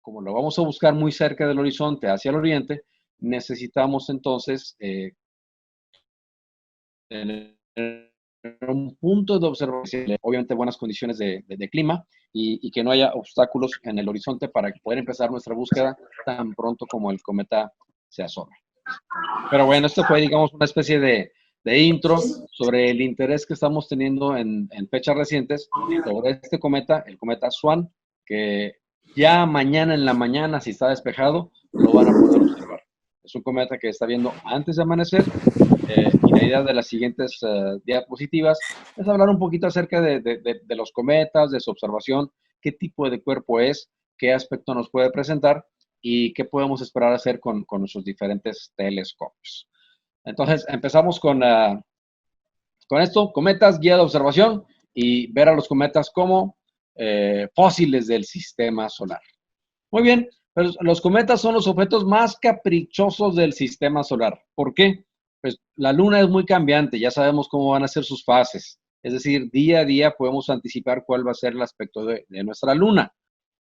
como lo vamos a buscar muy cerca del horizonte, hacia el oriente, necesitamos entonces tener un punto de observación, obviamente buenas condiciones de clima y que no haya obstáculos en el horizonte para poder empezar nuestra búsqueda tan pronto como el cometa se asome. Pero bueno, esto fue, digamos, una especie de intro sobre el interés que estamos teniendo en fechas recientes sobre este cometa, el cometa Swan, que ya mañana en la mañana, si está despejado, lo van a poder observar. Es un cometa que está viendo antes de amanecer y la idea de las siguientes diapositivas es hablar un poquito acerca de los cometas, de su observación, qué tipo de cuerpo es, qué aspecto nos puede presentar y qué podemos esperar hacer con nuestros diferentes telescopios. Entonces, empezamos con esto, cometas, guía de observación y ver a los cometas como fósiles del sistema solar. Muy bien, pues los cometas son los objetos más caprichosos del sistema solar. ¿Por qué? Pues la luna es muy cambiante, ya sabemos cómo van a ser sus fases. Es decir, día a día podemos anticipar cuál va a ser el aspecto de nuestra luna.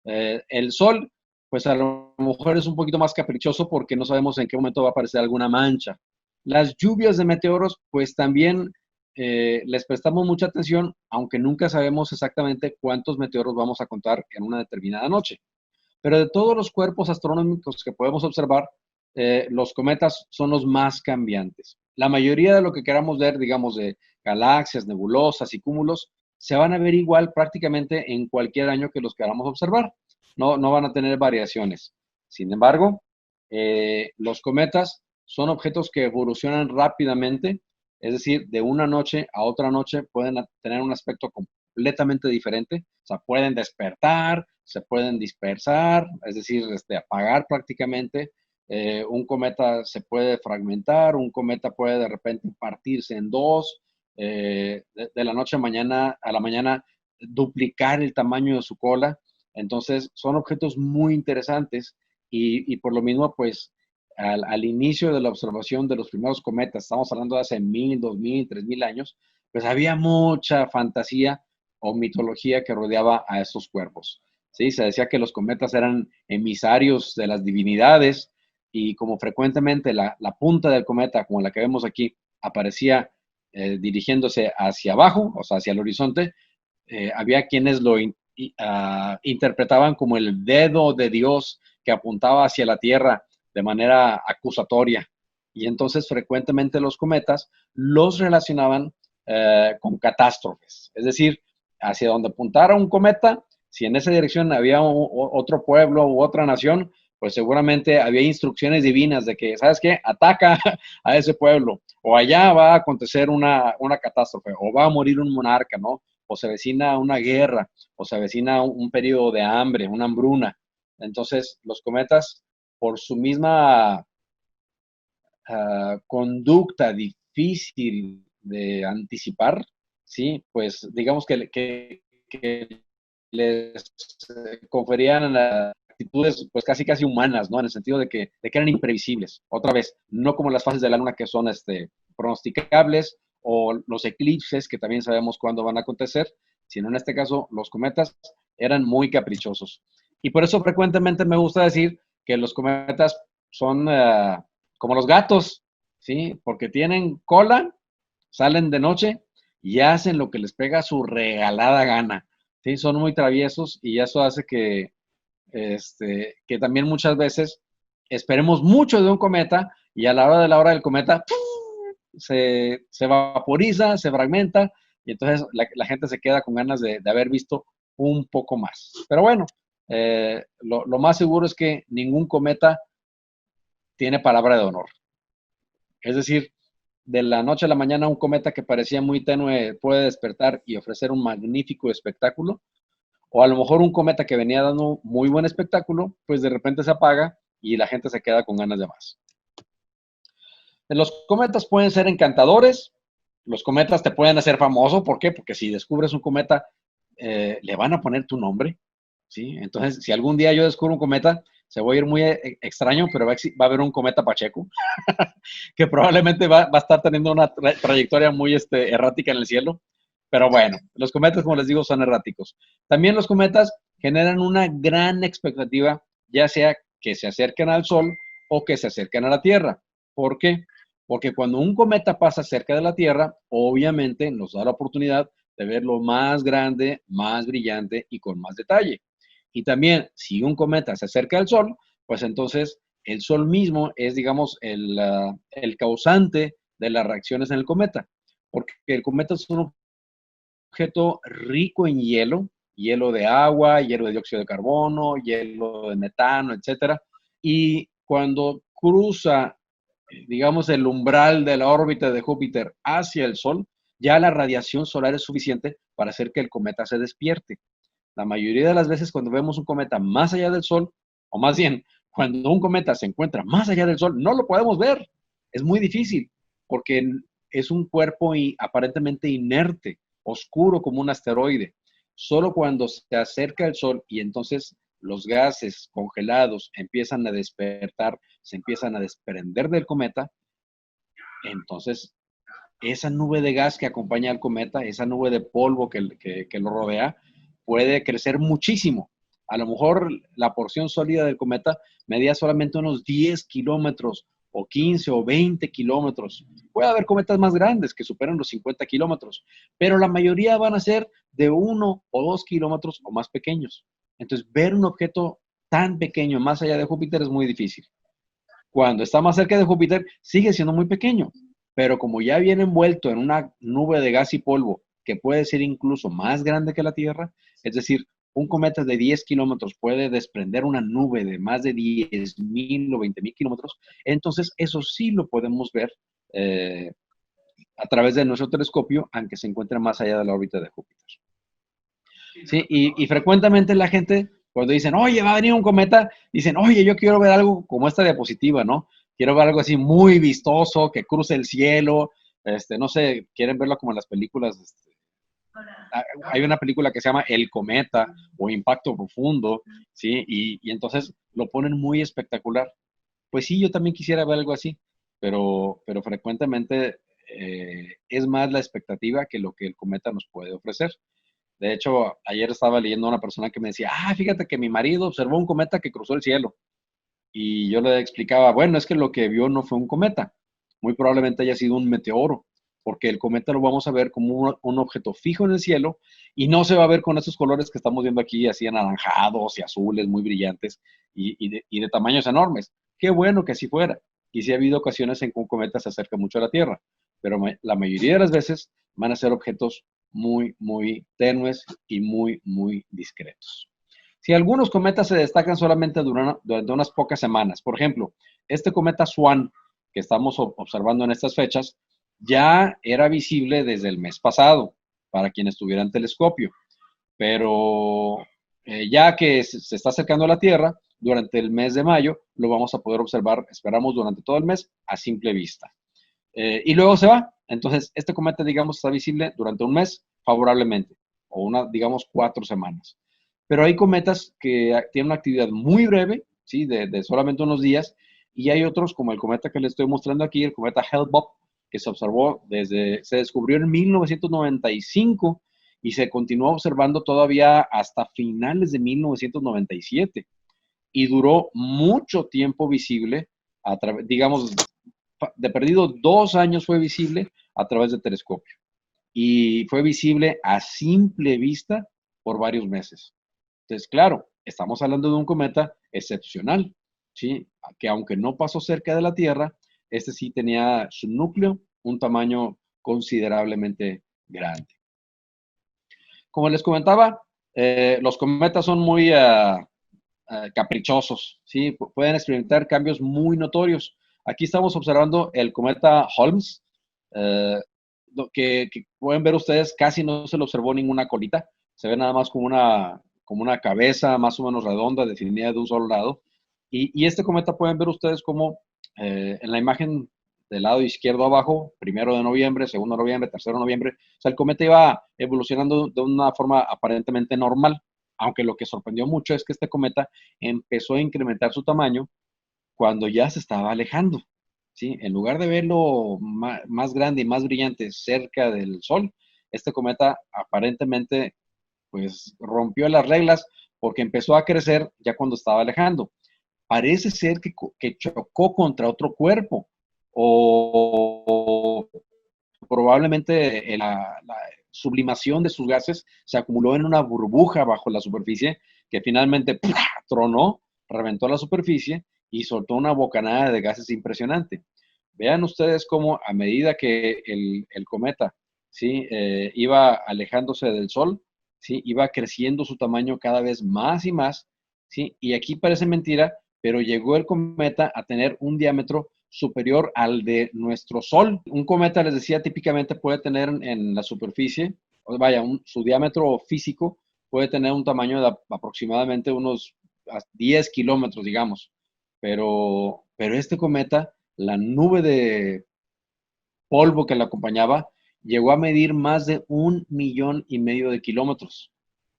El sol, pues a lo mejor es un poquito más caprichoso porque no sabemos en qué momento va a aparecer alguna mancha. Las lluvias de meteoros, pues también les prestamos mucha atención, aunque nunca sabemos exactamente cuántos meteoros vamos a contar en una determinada noche. Pero de todos los cuerpos astronómicos que podemos observar, los cometas son los más cambiantes. La mayoría de lo que queramos ver, digamos, de galaxias, nebulosas y cúmulos, se van a ver igual prácticamente en cualquier año que los queramos observar. No van a tener variaciones. Sin embargo, los cometas son objetos que evolucionan rápidamente, es decir, de una noche a otra noche pueden tener un aspecto completamente diferente. O sea, pueden despertar, se pueden dispersar, es decir, apagar prácticamente. Un cometa se puede fragmentar, un cometa puede de repente partirse en dos, de la noche a la mañana duplicar el tamaño de su cola. Entonces, son objetos muy interesantes y por lo mismo, pues, al inicio de la observación de los primeros cometas, estamos hablando de hace 1000, 2000, 3000 años, pues había mucha fantasía o mitología que rodeaba a estos cuerpos. ¿Sí? Se decía que los cometas eran emisarios de las divinidades y como frecuentemente la punta del cometa, como la que vemos aquí, aparecía dirigiéndose hacia abajo, o sea, hacia el horizonte, había quienes lo interpretaban como el dedo de Dios que apuntaba hacia la Tierra de manera acusatoria. Y entonces frecuentemente los cometas los relacionaban con catástrofes. Es decir, hacia donde apuntara un cometa, si en esa dirección había otro pueblo u otra nación, pues seguramente había instrucciones divinas de que, ¿sabes qué? Ataca a ese pueblo, o allá va a acontecer una catástrofe, o va a morir un monarca, ¿no? O se avecina una guerra, o se avecina un periodo de hambre, una hambruna. Entonces, los cometas, por su misma conducta difícil de anticipar, ¿sí? Pues digamos que les conferían actitudes pues casi humanas, ¿no? En el sentido de que eran imprevisibles. Otra vez, no como las fases de la luna que son pronosticables o los eclipses que también sabemos cuándo van a acontecer, sino en este caso los cometas eran muy caprichosos. Y por eso frecuentemente me gusta decir que los cometas son como los gatos, ¿sí? Porque tienen cola, salen de noche y hacen lo que les pega su regalada gana, ¿sí? Son muy traviesos y eso hace que también muchas veces esperemos mucho de un cometa y a la hora del cometa se vaporiza, se fragmenta y entonces la gente se queda con ganas de haber visto un poco más. Pero bueno, lo más seguro es que ningún cometa tiene palabra de honor. Es decir, de la noche a la mañana un cometa que parecía muy tenue puede despertar y ofrecer un magnífico espectáculo, o a lo mejor un cometa que venía dando muy buen espectáculo, pues de repente se apaga y la gente se queda con ganas de más. Los cometas pueden ser encantadores, los cometas te pueden hacer famoso, ¿por qué? Porque si descubres un cometa, le van a poner tu nombre, ¿sí? Entonces, si algún día yo descubro un cometa, se va a ir muy extraño, pero va a haber un cometa Pacheco, que probablemente va a estar teniendo una trayectoria muy errática en el cielo. Pero bueno, los cometas, como les digo, son erráticos. También los cometas generan una gran expectativa ya sea que se acerquen al Sol o que se acerquen a la Tierra. ¿Por qué? Porque cuando un cometa pasa cerca de la Tierra, obviamente nos da la oportunidad de verlo más grande, más brillante y con más detalle. Y también, si un cometa se acerca al Sol, pues entonces el Sol mismo es, digamos, el causante de las reacciones en el cometa, porque el cometa es un objeto rico en hielo, hielo de agua, hielo de dióxido de carbono, hielo de metano, etcétera. Y cuando cruza, digamos, el umbral de la órbita de Júpiter hacia el Sol, ya la radiación solar es suficiente para hacer que el cometa se despierte. La mayoría de las veces cuando vemos un cometa más allá del Sol, o más bien, cuando un cometa se encuentra más allá del Sol, no lo podemos ver. Es muy difícil, porque es un cuerpo aparentemente inerte, oscuro como un asteroide. Solo cuando se acerca al Sol y entonces los gases congelados empiezan a despertar, se empiezan a desprender del cometa, entonces esa nube de gas que acompaña al cometa, esa nube de polvo que lo rodea, puede crecer muchísimo. A lo mejor la porción sólida del cometa medía solamente unos 10 kilómetros o 15 o 20 kilómetros. Puede haber cometas más grandes que superen los 50 kilómetros, pero la mayoría van a ser de 1 o 2 kilómetros o más pequeños. Entonces, ver un objeto tan pequeño más allá de Júpiter es muy difícil. Cuando está más cerca de Júpiter, sigue siendo muy pequeño, pero como ya viene envuelto en una nube de gas y polvo que puede ser incluso más grande que la Tierra, es decir, un cometa de 10 kilómetros puede desprender una nube de más de 10.000 o 20.000 kilómetros, entonces eso sí lo podemos ver eh, a través de nuestro telescopio, aunque se encuentre más allá de la órbita de Júpiter. Sí, y frecuentemente la gente, cuando dicen, oye, va a venir un cometa, dicen, oye, yo quiero ver algo como esta diapositiva, ¿no? Quiero ver algo así muy vistoso, que cruce el cielo, no sé, quieren verlo como en las películas. Hay una película que se llama El Cometa o Impacto Profundo, ¿sí? Y entonces lo ponen muy espectacular. Pues sí, yo también quisiera ver algo así, pero frecuentemente es más la expectativa que lo que el cometa nos puede ofrecer. De hecho, ayer estaba leyendo a una persona que me decía, fíjate que mi marido observó un cometa que cruzó el cielo. Y yo le explicaba, bueno, es que lo que vio no fue un cometa, muy probablemente haya sido un meteoro, porque el cometa lo vamos a ver como un objeto fijo en el cielo y no se va a ver con esos colores que estamos viendo aquí, así anaranjados y azules, muy brillantes y de tamaños enormes. Qué bueno que así fuera. Y sí ha habido ocasiones en que un cometa se acerca mucho a la Tierra, pero la mayoría de las veces van a ser objetos muy, muy tenues y muy, muy discretos. Si algunos cometas se destacan solamente durante unas pocas semanas, por ejemplo, este cometa Swan que estamos observando en estas fechas, ya era visible desde el mes pasado para quienes tuvieran telescopio, pero ya que se está acercando a la Tierra, durante el mes de mayo lo vamos a poder observar, esperamos, durante todo el mes a simple vista. Y luego se va. Entonces, este cometa, digamos, está visible durante un mes favorablemente, o digamos, 4 semanas. Pero hay cometas que tienen una actividad muy breve, ¿sí? De solamente unos días, y hay otros, como el cometa que les estoy mostrando aquí, el cometa Hale-Bopp, que se observó se descubrió en 1995 y se continuó observando todavía hasta finales de 1997 y duró mucho tiempo visible, digamos, de perdido 2 años fue visible a través del telescopio y fue visible a simple vista por varios meses. Entonces, claro, estamos hablando de un cometa excepcional, ¿sí? Que aunque no pasó cerca de la Tierra, este sí tenía su núcleo un tamaño considerablemente grande. Como les comentaba, los cometas son muy caprichosos, ¿sí? Pueden experimentar cambios muy notorios. Aquí estamos observando el cometa Holmes, eh, que pueden ver ustedes, casi no se le observó ninguna colita, se ve nada más como una cabeza más o menos redonda, definida de un solo lado. Y este cometa pueden ver ustedes como en la imagen del lado izquierdo abajo, 1 de noviembre, 2 de noviembre, 3 de noviembre, o sea, el cometa iba evolucionando de una forma aparentemente normal, aunque lo que sorprendió mucho es que este cometa empezó a incrementar su tamaño cuando ya se estaba alejando, ¿sí? En lugar de verlo más grande y más brillante cerca del Sol, este cometa aparentemente pues rompió las reglas porque empezó a crecer ya cuando estaba alejando. Parece ser que chocó contra otro cuerpo o probablemente la sublimación de sus gases se acumuló en una burbuja bajo la superficie que finalmente ¡pua!, tronó, reventó la superficie y soltó una bocanada de gases impresionante. Vean ustedes cómo a medida que el cometa, ¿sí?, iba alejándose del Sol, ¿sí?, iba creciendo su tamaño cada vez más y más, ¿sí? Y aquí parece mentira, pero llegó el cometa a tener un diámetro superior al de nuestro Sol. Un cometa, les decía, típicamente puede tener en la superficie, vaya, su diámetro físico puede tener un tamaño de aproximadamente unos 10 kilómetros, digamos. Pero este cometa, la nube de polvo que la acompañaba, llegó a medir más de 1,5 millones de kilómetros.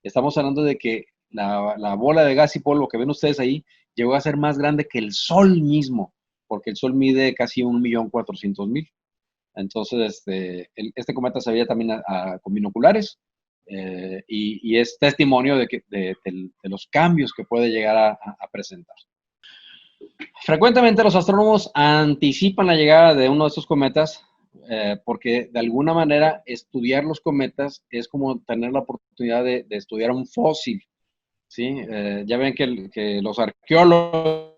Estamos hablando de que la bola de gas y polvo que ven ustedes ahí llegó a ser más grande que el Sol mismo, porque el Sol mide casi 1,400,000. Entonces, este cometa se veía también con binoculares, y es testimonio de los cambios que puede llegar a presentar. Frecuentemente los astrónomos anticipan la llegada de uno de estos cometas, porque de alguna manera estudiar los cometas es como tener la oportunidad de estudiar un fósil, ¿sí? Ya ven que los arqueólogos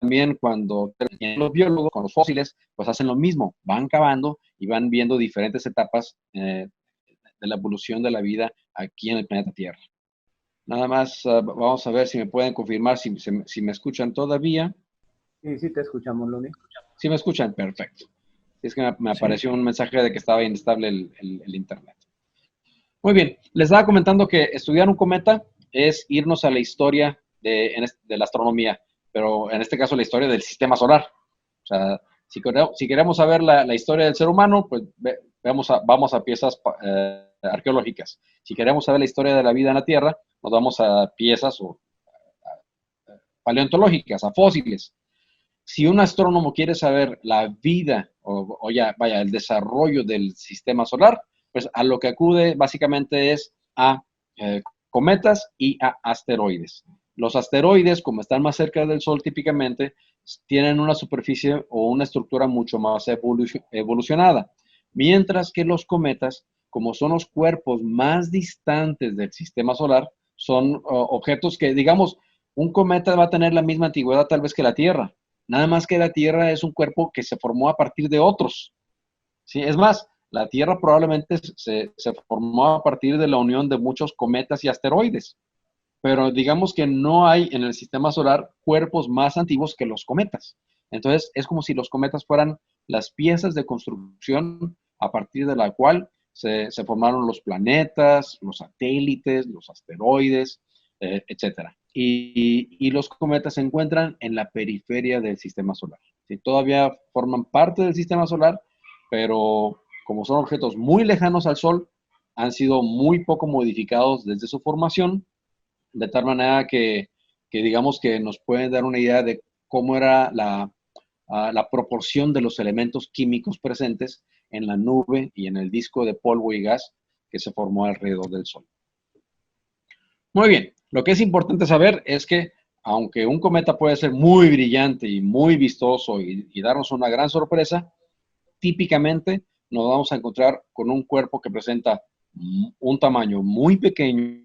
también, cuando los biólogos con los fósiles, pues hacen lo mismo, van cavando y van viendo diferentes etapas de la evolución de la vida aquí en el planeta Tierra. Nada más, vamos a ver si me pueden confirmar si me escuchan todavía. Sí, sí te escuchamos, Luni. Si me escuchan, perfecto. Es que me Sí. apareció un mensaje de que estaba inestable el internet. Muy bien, les estaba comentando que estudiar un cometa es irnos a la historia de la astronomía, pero en este caso la historia del sistema solar. O sea, si queremos saber la historia del ser humano, pues vamos a piezas arqueológicas. Si queremos saber la historia de la vida en la Tierra, nos vamos a piezas paleontológicas, a fósiles. Si un astrónomo quiere saber la vida o ya, vaya, el desarrollo del sistema solar, pues a lo que acude básicamente es a cometas y a asteroides. Los asteroides, como están más cerca del Sol típicamente, tienen una superficie o una estructura mucho más evolucionada, mientras que los cometas, como son los cuerpos más distantes del sistema solar, son objetos que, digamos, un cometa va a tener la misma antigüedad tal vez que la Tierra. Nada más que la Tierra es un cuerpo que se formó a partir de otros. ¿Sí? Es más, la Tierra probablemente se formó a partir de la unión de muchos cometas y asteroides. Pero digamos que no hay en el sistema solar cuerpos más antiguos que los cometas. Entonces, es como si los cometas fueran las piezas de construcción a partir de la cual se formaron los planetas, los satélites, los asteroides, etcétera. Y los cometas se encuentran en la periferia del sistema solar. ¿Sí? Todavía forman parte del sistema solar, pero como son objetos muy lejanos al Sol, han sido muy poco modificados desde su formación, de tal manera que digamos que nos pueden dar una idea de cómo era la proporción de los elementos químicos presentes en la nube y en el disco de polvo y gas que se formó alrededor del Sol. Muy bien, lo que es importante saber es que aunque un cometa puede ser muy brillante y muy vistoso y darnos una gran sorpresa, típicamente nos vamos a encontrar con un cuerpo que presenta un tamaño muy pequeño,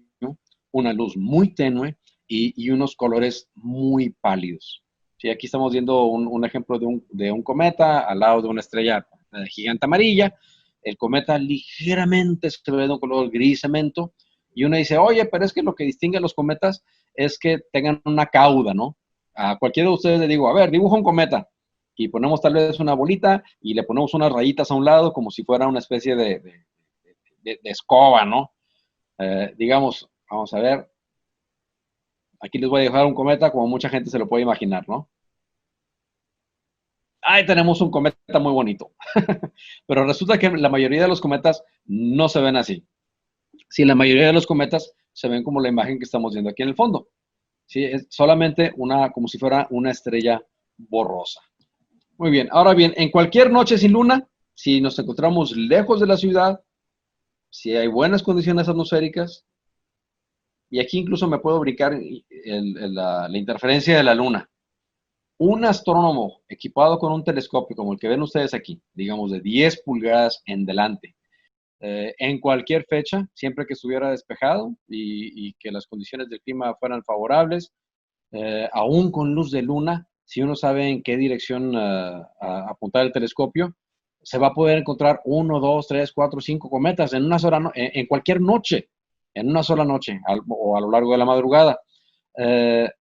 una luz muy tenue y unos colores muy pálidos. Sí, aquí estamos viendo un ejemplo de un cometa al lado de una estrella gigante amarilla. El cometa ligeramente se ve de un color gris cemento y uno dice, oye, pero es que lo que distingue a los cometas es que tengan una cauda, ¿no? A cualquiera de ustedes le digo, a ver, dibuja un cometa y ponemos tal vez una bolita y le ponemos unas rayitas a un lado como si fuera una especie de escoba, ¿no? Digamos, vamos a ver, aquí les voy a dejar un cometa como mucha gente se lo puede imaginar, ¿no? Ahí tenemos un cometa muy bonito. Pero resulta que la mayoría de los cometas no se ven así. Sí, la mayoría de los cometas se ven como la imagen que estamos viendo aquí en el fondo. Sí, es solamente como si fuera una estrella borrosa. Muy bien. Ahora bien, en cualquier noche sin luna, si nos encontramos lejos de la ciudad, si hay buenas condiciones atmosféricas, y aquí incluso me puedo brincar la interferencia de la luna. Un astrónomo equipado con un telescopio como el que ven ustedes aquí, digamos de 10 pulgadas en delante, en cualquier fecha, siempre que estuviera despejado y que las condiciones del clima fueran favorables, aún con luz de luna, si uno sabe en qué dirección apuntar el telescopio, se va a poder encontrar 1, 2, 3, 4, 5 cometas en una sola en cualquier noche, en una sola noche o a lo largo de la madrugada.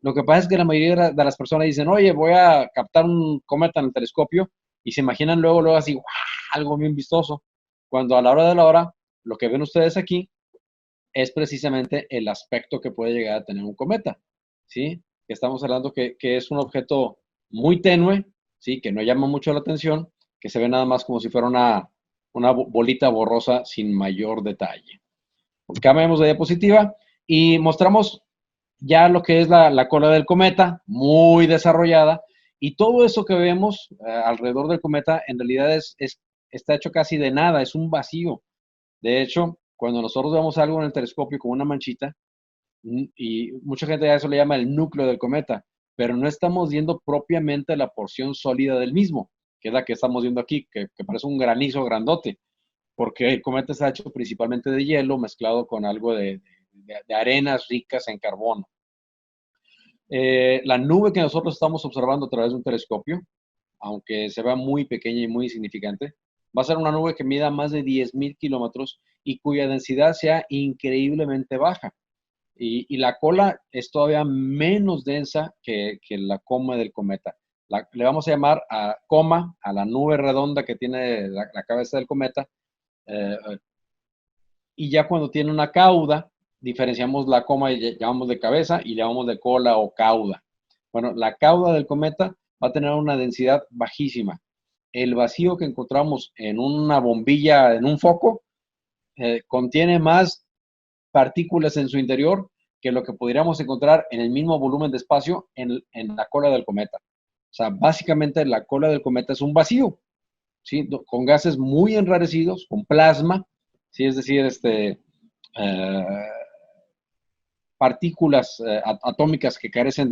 Lo que pasa es que la mayoría de las personas dicen, oye, voy a captar un cometa en el telescopio y se imaginan luego así, ¡guau!, algo bien vistoso, cuando a la hora de la hora, lo que ven ustedes aquí es precisamente el aspecto que puede llegar a tener un cometa, ¿sí? Estamos hablando que es un objeto muy tenue, ¿sí? Que no llama mucho la atención, que se ve nada más como si fuera una bolita borrosa sin mayor detalle. Cambiamos de diapositiva y mostramos ya lo que es la cola del cometa, muy desarrollada, y todo eso que vemos alrededor del cometa en realidad está hecho casi de nada, es un vacío. De hecho, cuando nosotros vemos algo en el telescopio como una manchita, y mucha gente a eso le llama el núcleo del cometa, pero no estamos viendo propiamente la porción sólida del mismo, que es la que estamos viendo aquí, que parece un granizo grandote, porque el cometa está hecho principalmente de hielo mezclado con algo de arenas ricas en carbono. La nube que nosotros estamos observando a través de un telescopio, aunque se vea muy pequeña y muy insignificante, va a ser una nube que mida más de 10.000 kilómetros y cuya densidad sea increíblemente baja. Y la cola es todavía menos densa que la coma del cometa. Le vamos a llamar a coma a la nube redonda que tiene la cabeza del cometa. eh, y ya cuando tiene una cauda, diferenciamos la coma y llamamos de cabeza y llamamos de cola o cauda. Bueno, la cauda del cometa va a tener una densidad bajísima. El vacío que encontramos en una bombilla, en un foco, contiene más partículas en su interior que lo que podríamos encontrar en el mismo volumen de espacio en la cola del cometa. O sea, básicamente la cola del cometa es un vacío, ¿sí? Con gases muy enrarecidos, con plasma, ¿sí? Es decir, partículas atómicas que carecen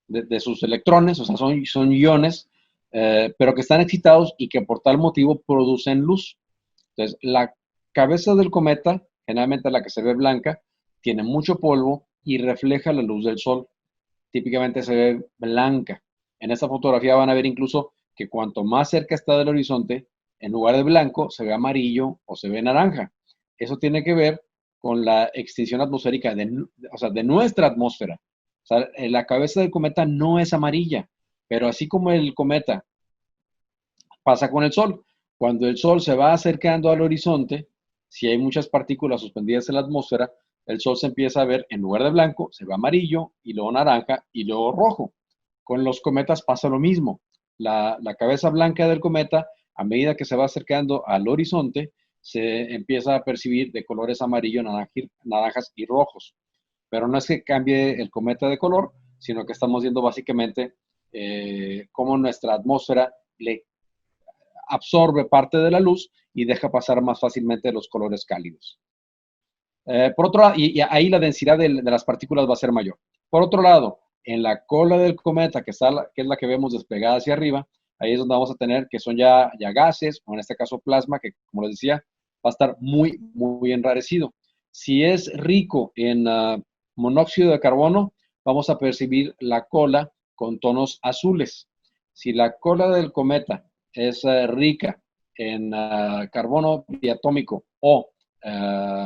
de sus electrones, o sea, son iones, pero que están excitados y que por tal motivo producen luz. Entonces, la cabeza del cometa, generalmente la que se ve blanca, tiene mucho polvo y refleja la luz del sol. Típicamente se ve blanca. En esta fotografía van a ver incluso que cuanto más cerca está del horizonte, en lugar de blanco, se ve amarillo o se ve naranja. Eso tiene que ver con la extinción atmosférica o sea, de nuestra atmósfera. O sea, la cabeza del cometa no es amarilla, pero así como el cometa pasa con el Sol. Cuando el Sol se va acercando al horizonte, si hay muchas partículas suspendidas en la atmósfera, el Sol se empieza a ver, en lugar de blanco, se ve amarillo, y luego naranja, y luego rojo. Con los cometas pasa lo mismo. La cabeza blanca del cometa, a medida que se va acercando al horizonte, se empieza a percibir de colores amarillo, naranjas y rojos. Pero no es que cambie el cometa de color, sino que estamos viendo básicamente cómo nuestra atmósfera le absorbe parte de la luz y deja pasar más fácilmente los colores cálidos. Por otro lado, y ahí la densidad de las partículas va a ser mayor. Por otro lado, en la cola del cometa, que es la que vemos despegada hacia arriba, ahí es donde vamos a tener que son ya gases, o en este caso plasma, que como les decía, va a estar muy, muy enrarecido. Si es rico en monóxido de carbono, vamos a percibir la cola con tonos azules. Si la cola del cometa es rica en carbono diatómico o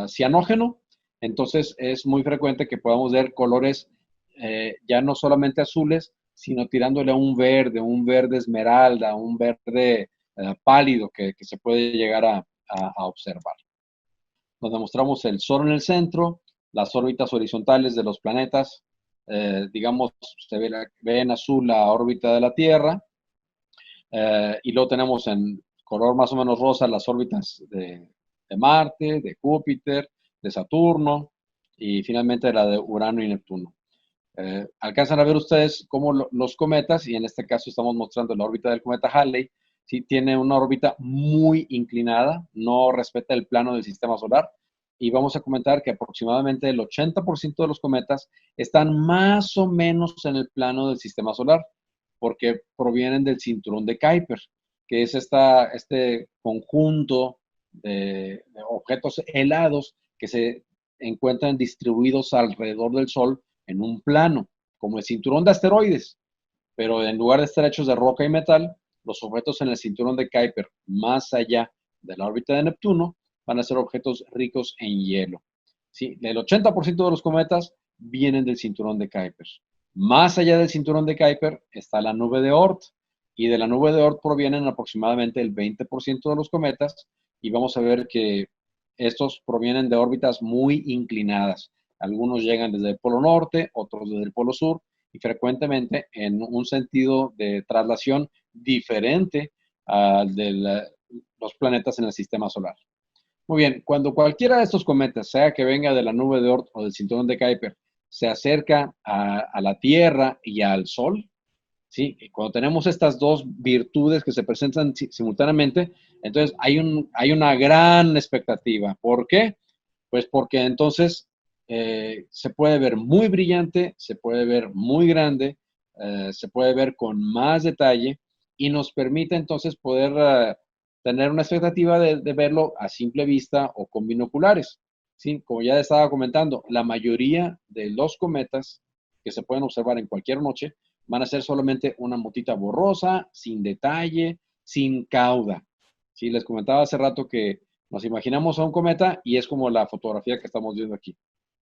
cianógeno, entonces es muy frecuente que podamos ver colores ya no solamente azules, sino tirándole a un verde esmeralda, un verde pálido que se puede llegar a observar. Nos demostramos el Sol en el centro, las órbitas horizontales de los planetas, digamos, se ve en azul la órbita de la Tierra, y luego tenemos en color más o menos rosa las órbitas de Marte, de Júpiter, de Saturno y finalmente la de Urano y Neptuno. Alcanzan a ver ustedes cómo los cometas, y en este caso estamos mostrando la órbita del cometa Halley, ¿sí? Tiene una órbita muy inclinada, no respeta el plano del sistema solar, y vamos a comentar que aproximadamente el 80% de los cometas están más o menos en el plano del sistema solar, porque provienen del cinturón de Kuiper, que es este conjunto de objetos helados que se encuentran distribuidos alrededor del Sol en un plano, como el cinturón de asteroides, pero en lugar de estar hechos de roca y metal, los objetos en el cinturón de Kuiper, más allá de la órbita de Neptuno, van a ser objetos ricos en hielo. ¿Sí? El 80% de los cometas vienen del cinturón de Kuiper. Más allá del cinturón de Kuiper está la nube de Oort, y de la nube de Oort provienen aproximadamente el 20% de los cometas, y vamos a ver que estos provienen de órbitas muy inclinadas. Algunos llegan desde el polo norte, otros desde el polo sur, y frecuentemente en un sentido de traslación diferente al de los planetas en el sistema solar. Muy bien, cuando cualquiera de estos cometas, sea que venga de la nube de Oort o del cinturón de Kuiper, se acerca a la Tierra y al Sol, ¿sí? Y cuando tenemos estas dos virtudes que se presentan simultáneamente, entonces hay una gran expectativa. ¿Por qué? Pues porque entonces se puede ver muy brillante, se puede ver muy grande, se puede ver con más detalle, y nos permite entonces poder tener una expectativa de verlo a simple vista o con binoculares. ¿Sí? Como ya estaba comentando, la mayoría de los cometas que se pueden observar en cualquier noche van a ser solamente una motita borrosa, sin detalle, sin cauda. ¿Sí? Les comentaba hace rato que nos imaginamos a un cometa y es como la fotografía que estamos viendo aquí.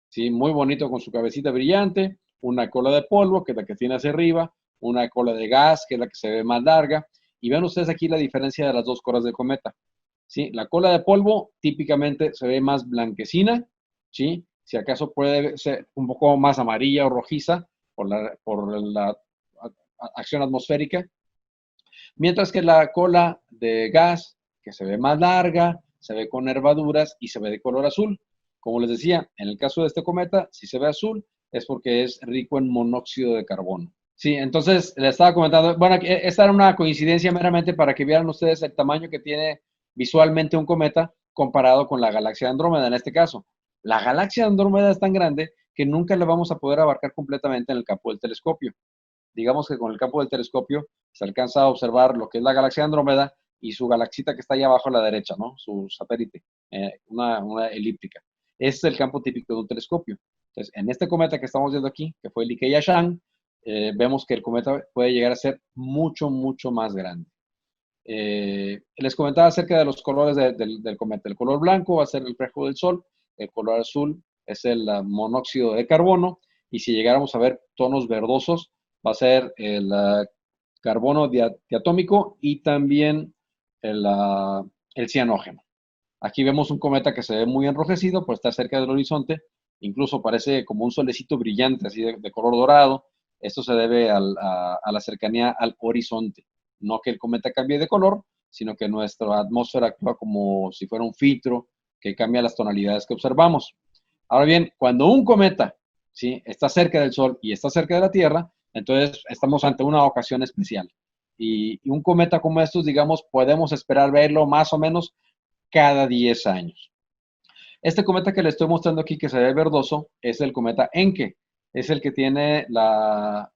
¿Sí? Muy bonito con su cabecita brillante, una cola de polvo, que es la que tiene hacia arriba, una cola de gas, que es la que se ve más larga. Y vean ustedes aquí la diferencia de las dos colas del cometa. ¿Sí? La cola de polvo típicamente se ve más blanquecina, ¿sí? Si acaso puede ser un poco más amarilla o rojiza por la acción atmosférica, mientras que la cola de gas, que se ve más larga, se ve con nervaduras y se ve de color azul. Como les decía, en el caso de este cometa, si se ve azul, es porque es rico en monóxido de carbono. Sí, entonces le estaba comentando, bueno, esta era una coincidencia meramente para que vieran ustedes el tamaño que tiene visualmente un cometa comparado con la galaxia de Andrómeda en este caso. La galaxia de Andrómeda es tan grande que nunca la vamos a poder abarcar completamente en el campo del telescopio. Digamos que con el campo del telescopio se alcanza a observar lo que es la galaxia de Andrómeda y su galaxita que está ahí abajo a la derecha, ¿no? Su satélite, una elíptica. Ese es el campo típico de un telescopio. Entonces, en este cometa que estamos viendo aquí, que fue el Ike-Yashan, vemos que el cometa puede llegar a ser mucho, mucho más grande. Les comentaba acerca de los colores del cometa. El color blanco va a ser el reflejo del Sol, el color azul es el monóxido de carbono, y si llegáramos a ver tonos verdosos, va a ser el carbono diatómico y también el cianógeno. Aquí vemos un cometa que se ve muy enrojecido, pues está cerca del horizonte, incluso parece como un solecito brillante, así de color dorado. Esto se debe a la cercanía al horizonte. No que el cometa cambie de color, sino que nuestra atmósfera actúa como si fuera un filtro que cambia las tonalidades que observamos. Ahora bien, cuando un cometa, ¿sí?, está cerca del Sol y está cerca de la Tierra, entonces estamos ante una ocasión especial. Y un cometa como estos, digamos, podemos esperar verlo más o menos cada 10 años. Este cometa que le estoy mostrando aquí, que se ve verdoso, es el cometa Encke. Es el que tiene la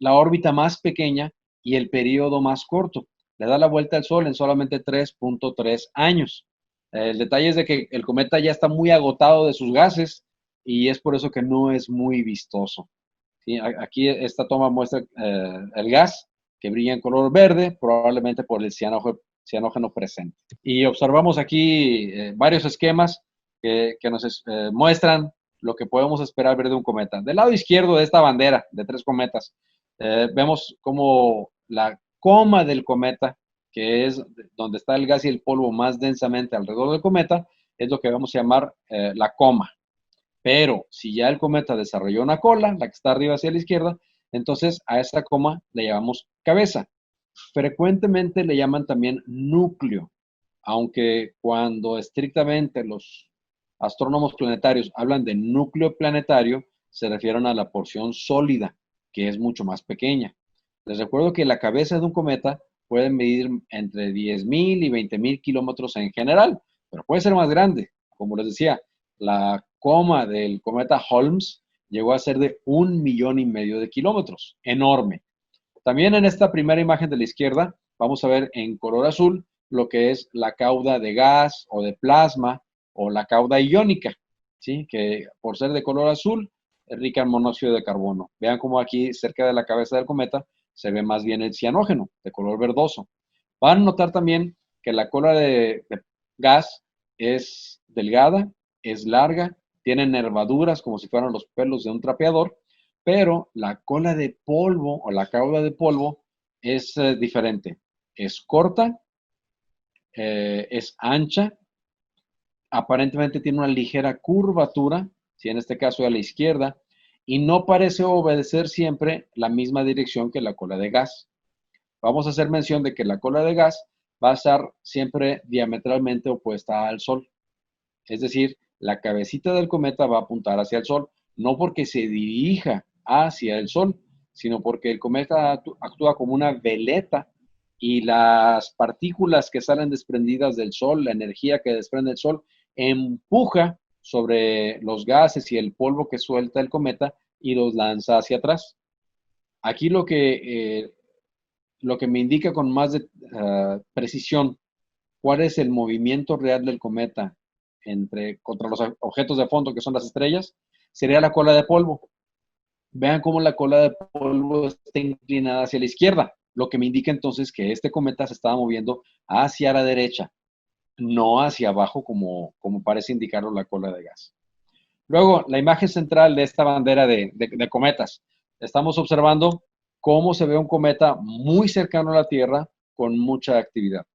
órbita más pequeña y el periodo más corto. Le da la vuelta al Sol en solamente 3.3 años. El detalle es de que el cometa ya está muy agotado de sus gases y es por eso que no es muy vistoso. ¿Sí? Aquí esta toma muestra el gas que brilla en color verde, probablemente por el cianógeno presente. Y observamos aquí varios esquemas que nos muestran lo que podemos esperar ver de un cometa. Del lado izquierdo de esta bandera de 3 cometas, vemos como la coma del cometa, que es donde está el gas y el polvo más densamente alrededor del cometa, es lo que vamos a llamar la coma. Pero si ya el cometa desarrolló una cola, la que está arriba hacia la izquierda, entonces a esa coma le llamamos cabeza. Frecuentemente le llaman también núcleo, aunque cuando estrictamente los astrónomos planetarios hablan de núcleo planetario, se refieren a la porción sólida, que es mucho más pequeña. Les recuerdo que la cabeza de un cometa puede medir entre 10,000 y 20,000 kilómetros en general, pero puede ser más grande. Como les decía, la coma del cometa Holmes llegó a ser de 1,5 millones de kilómetros. Enorme. También en esta primera imagen de la izquierda vamos a ver en color azul lo que es la cauda de gas o de plasma o la cauda iónica, ¿sí? Que por ser de color azul es rica en monóxido de carbono. Vean cómo aquí cerca de la cabeza del cometa se ve más bien el cianógeno de color verdoso. Van a notar también que la cola de gas es delgada, es larga, tiene nervaduras como si fueran los pelos de un trapeador, pero la cola de polvo o la cauda de polvo es diferente. Es corta, es ancha, aparentemente tiene una ligera curvatura, si en este caso a la izquierda, y no parece obedecer siempre la misma dirección que la cola de gas. Vamos a hacer mención de que la cola de gas va a estar siempre diametralmente opuesta al Sol. Es decir, la cabecita del cometa va a apuntar hacia el Sol, no porque se dirija hacia el Sol, sino porque el cometa actúa como una veleta y las partículas que salen desprendidas del Sol, la energía que desprende el Sol, empuja sobre los gases y el polvo que suelta el cometa y los lanza hacia atrás. Aquí lo que me indica con más precisión cuál es el movimiento real del cometa contra los objetos de fondo, que son las estrellas, sería la cola de polvo. Vean cómo la cola de polvo está inclinada hacia la izquierda, lo que me indica entonces que este cometa se estaba moviendo hacia la derecha, no hacia abajo como parece indicarlo la cola de gas. Luego, la imagen central de esta bandera de cometas. Estamos observando cómo se ve un cometa muy cercano a la Tierra con mucha actividad.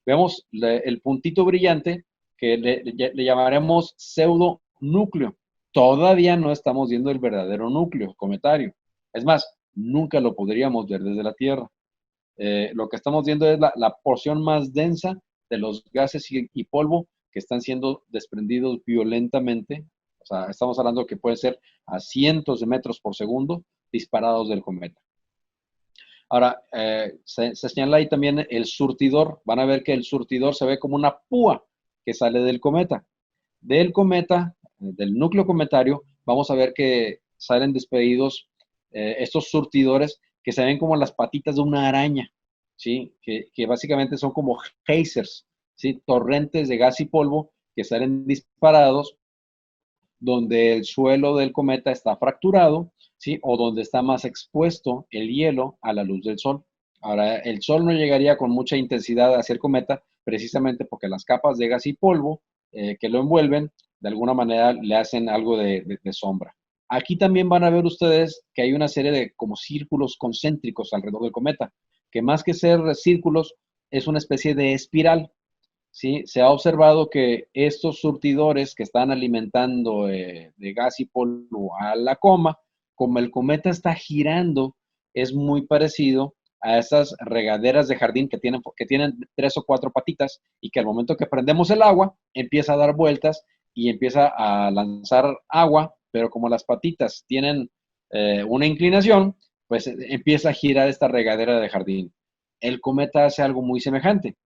Vemos el puntito brillante que le llamaremos pseudo núcleo. Todavía no estamos viendo el verdadero núcleo cometario. Es más, nunca lo podríamos ver desde la Tierra. Lo que estamos viendo es la porción más densa de los gases y polvo que están siendo desprendidos violentamente. O sea, estamos hablando que puede ser a cientos de metros por segundo disparados del cometa. Ahora, se señala ahí también el surtidor. Van a ver que el surtidor se ve como una púa que sale del cometa. Del cometa, del núcleo cometario, vamos a ver que salen despedidos estos surtidores que se ven como las patitas de una araña, ¿sí? Que básicamente son como geysers, ¿sí? Torrentes de gas y polvo que salen disparados donde el suelo del cometa está fracturado, ¿sí? O donde está más expuesto el hielo a la luz del sol. Ahora, el sol no llegaría con mucha intensidad hacia el cometa, precisamente porque las capas de gas y polvo que lo envuelven, de alguna manera le hacen algo de sombra. Aquí también van a ver ustedes que hay una serie de como círculos concéntricos alrededor del cometa, que más que ser círculos, es una especie de espiral. ¿Sí? Se ha observado que estos surtidores que están alimentando de gas y polvo a la coma, como el cometa está girando, es muy parecido a esas regaderas de jardín que tienen 3 o 4 patitas y que al momento que prendemos el agua empieza a dar vueltas y empieza a lanzar agua, pero como las patitas tienen una inclinación, pues empieza a girar esta regadera de jardín. El cometa hace algo muy semejante.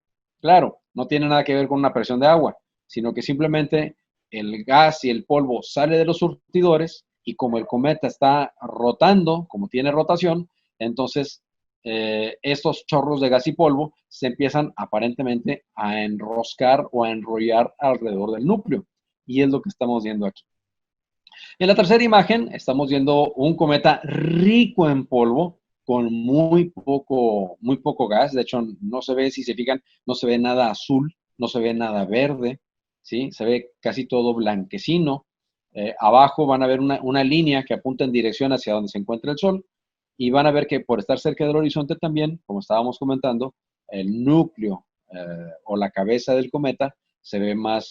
Claro, no tiene nada que ver con una presión de agua, sino que simplemente el gas y el polvo sale de los surtidores y como el cometa está rotando, como tiene rotación, entonces estos chorros de gas y polvo se empiezan aparentemente a enroscar o a enrollar alrededor del núcleo. Y es lo que estamos viendo aquí. En la tercera imagen estamos viendo un cometa rico en polvo, con muy poco gas. De hecho, no se ve, si se fijan, no se ve nada azul, no se ve nada verde, ¿sí? Se ve casi todo blanquecino. Abajo van a ver una línea que apunta en dirección hacia donde se encuentra el Sol y van a ver que por estar cerca del horizonte también, como estábamos comentando, el núcleo o la cabeza del cometa se ve más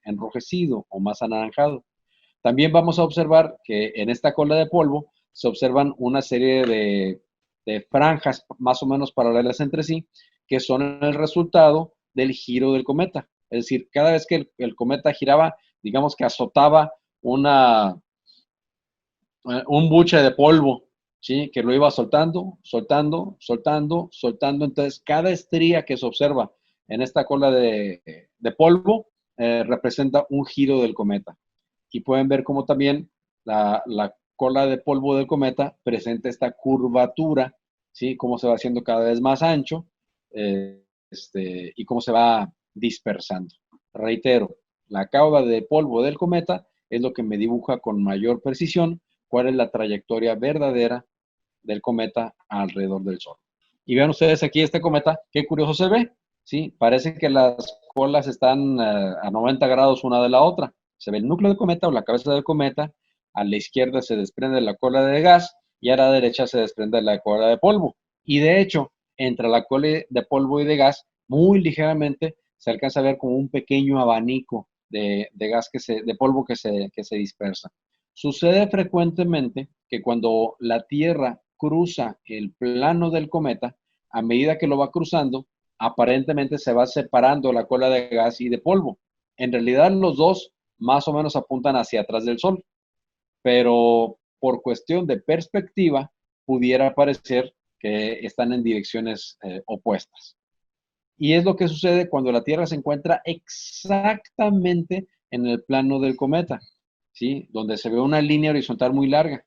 enrojecido o más anaranjado. También vamos a observar que en esta cola de polvo se observan una serie de franjas más o menos paralelas entre sí, que son el resultado del giro del cometa. Es decir, cada vez que el cometa giraba, digamos que azotaba un buche de polvo, ¿sí? Que lo iba soltando, soltando, soltando, soltando. Entonces, cada estría que se observa en esta cola de polvo representa un giro del cometa. Y pueden ver cómo también la cola de polvo del cometa presenta esta curvatura, ¿sí? Cómo se va haciendo cada vez más ancho y cómo se va dispersando. Reitero, la cauda de polvo del cometa es lo que me dibuja con mayor precisión cuál es la trayectoria verdadera del cometa alrededor del Sol. Y vean ustedes aquí este cometa, qué curioso se ve, ¿sí? Parece que las colas están a 90 grados una de la otra. Se ve el núcleo del cometa o la cabeza del cometa, a la izquierda se desprende la cola de gas y a la derecha se desprende la cola de polvo. Y de hecho, entre la cola de polvo y de gas, muy ligeramente se alcanza a ver como un pequeño abanico de gas de polvo que se dispersa. Sucede frecuentemente que cuando la Tierra cruza el plano del cometa, a medida que lo va cruzando, aparentemente se va separando la cola de gas y de polvo. En realidad los dos más o menos apuntan hacia atrás del Sol, pero por cuestión de perspectiva pudiera parecer que están en direcciones opuestas. Y es lo que sucede cuando la Tierra se encuentra exactamente en el plano del cometa, ¿sí? Donde se ve una línea horizontal muy larga.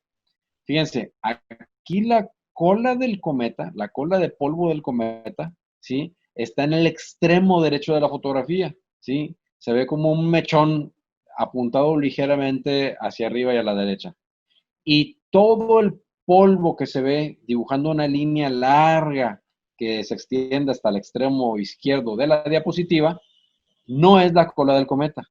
Fíjense, aquí la cola del cometa, la cola de polvo del cometa, ¿sí? Está en el extremo derecho de la fotografía, ¿sí? Se ve como un mechón apuntado ligeramente hacia arriba y a la derecha. Y todo el polvo que se ve dibujando una línea larga que se extiende hasta el extremo izquierdo de la diapositiva, no es la cola del cometa.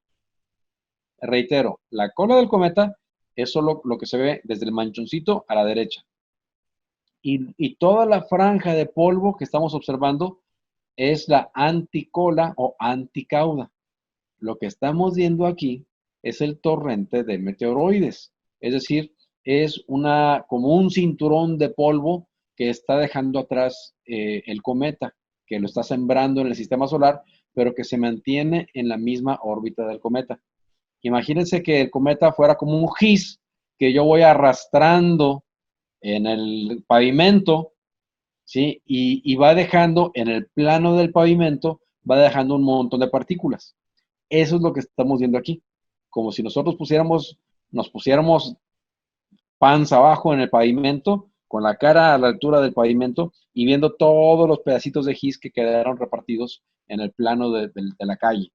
Reitero, la cola del cometa es solo lo que se ve desde el manchoncito a la derecha. Y toda la franja de polvo que estamos observando es la anticola o anticauda. Lo que estamos viendo aquí es el torrente de meteoroides, es decir, es como un cinturón de polvo que está dejando atrás el cometa, que lo está sembrando en el sistema solar, pero que se mantiene en la misma órbita del cometa. Imagínense que el cometa fuera como un gis que yo voy arrastrando en el pavimento, ¿sí? Y va dejando en el plano del pavimento, va dejando un montón de partículas. Eso es lo que estamos viendo aquí. Como si nosotros nos pusiéramos panza abajo en el pavimento, con la cara a la altura del pavimento y viendo todos los pedacitos de gis que quedaron repartidos en el plano de la calle.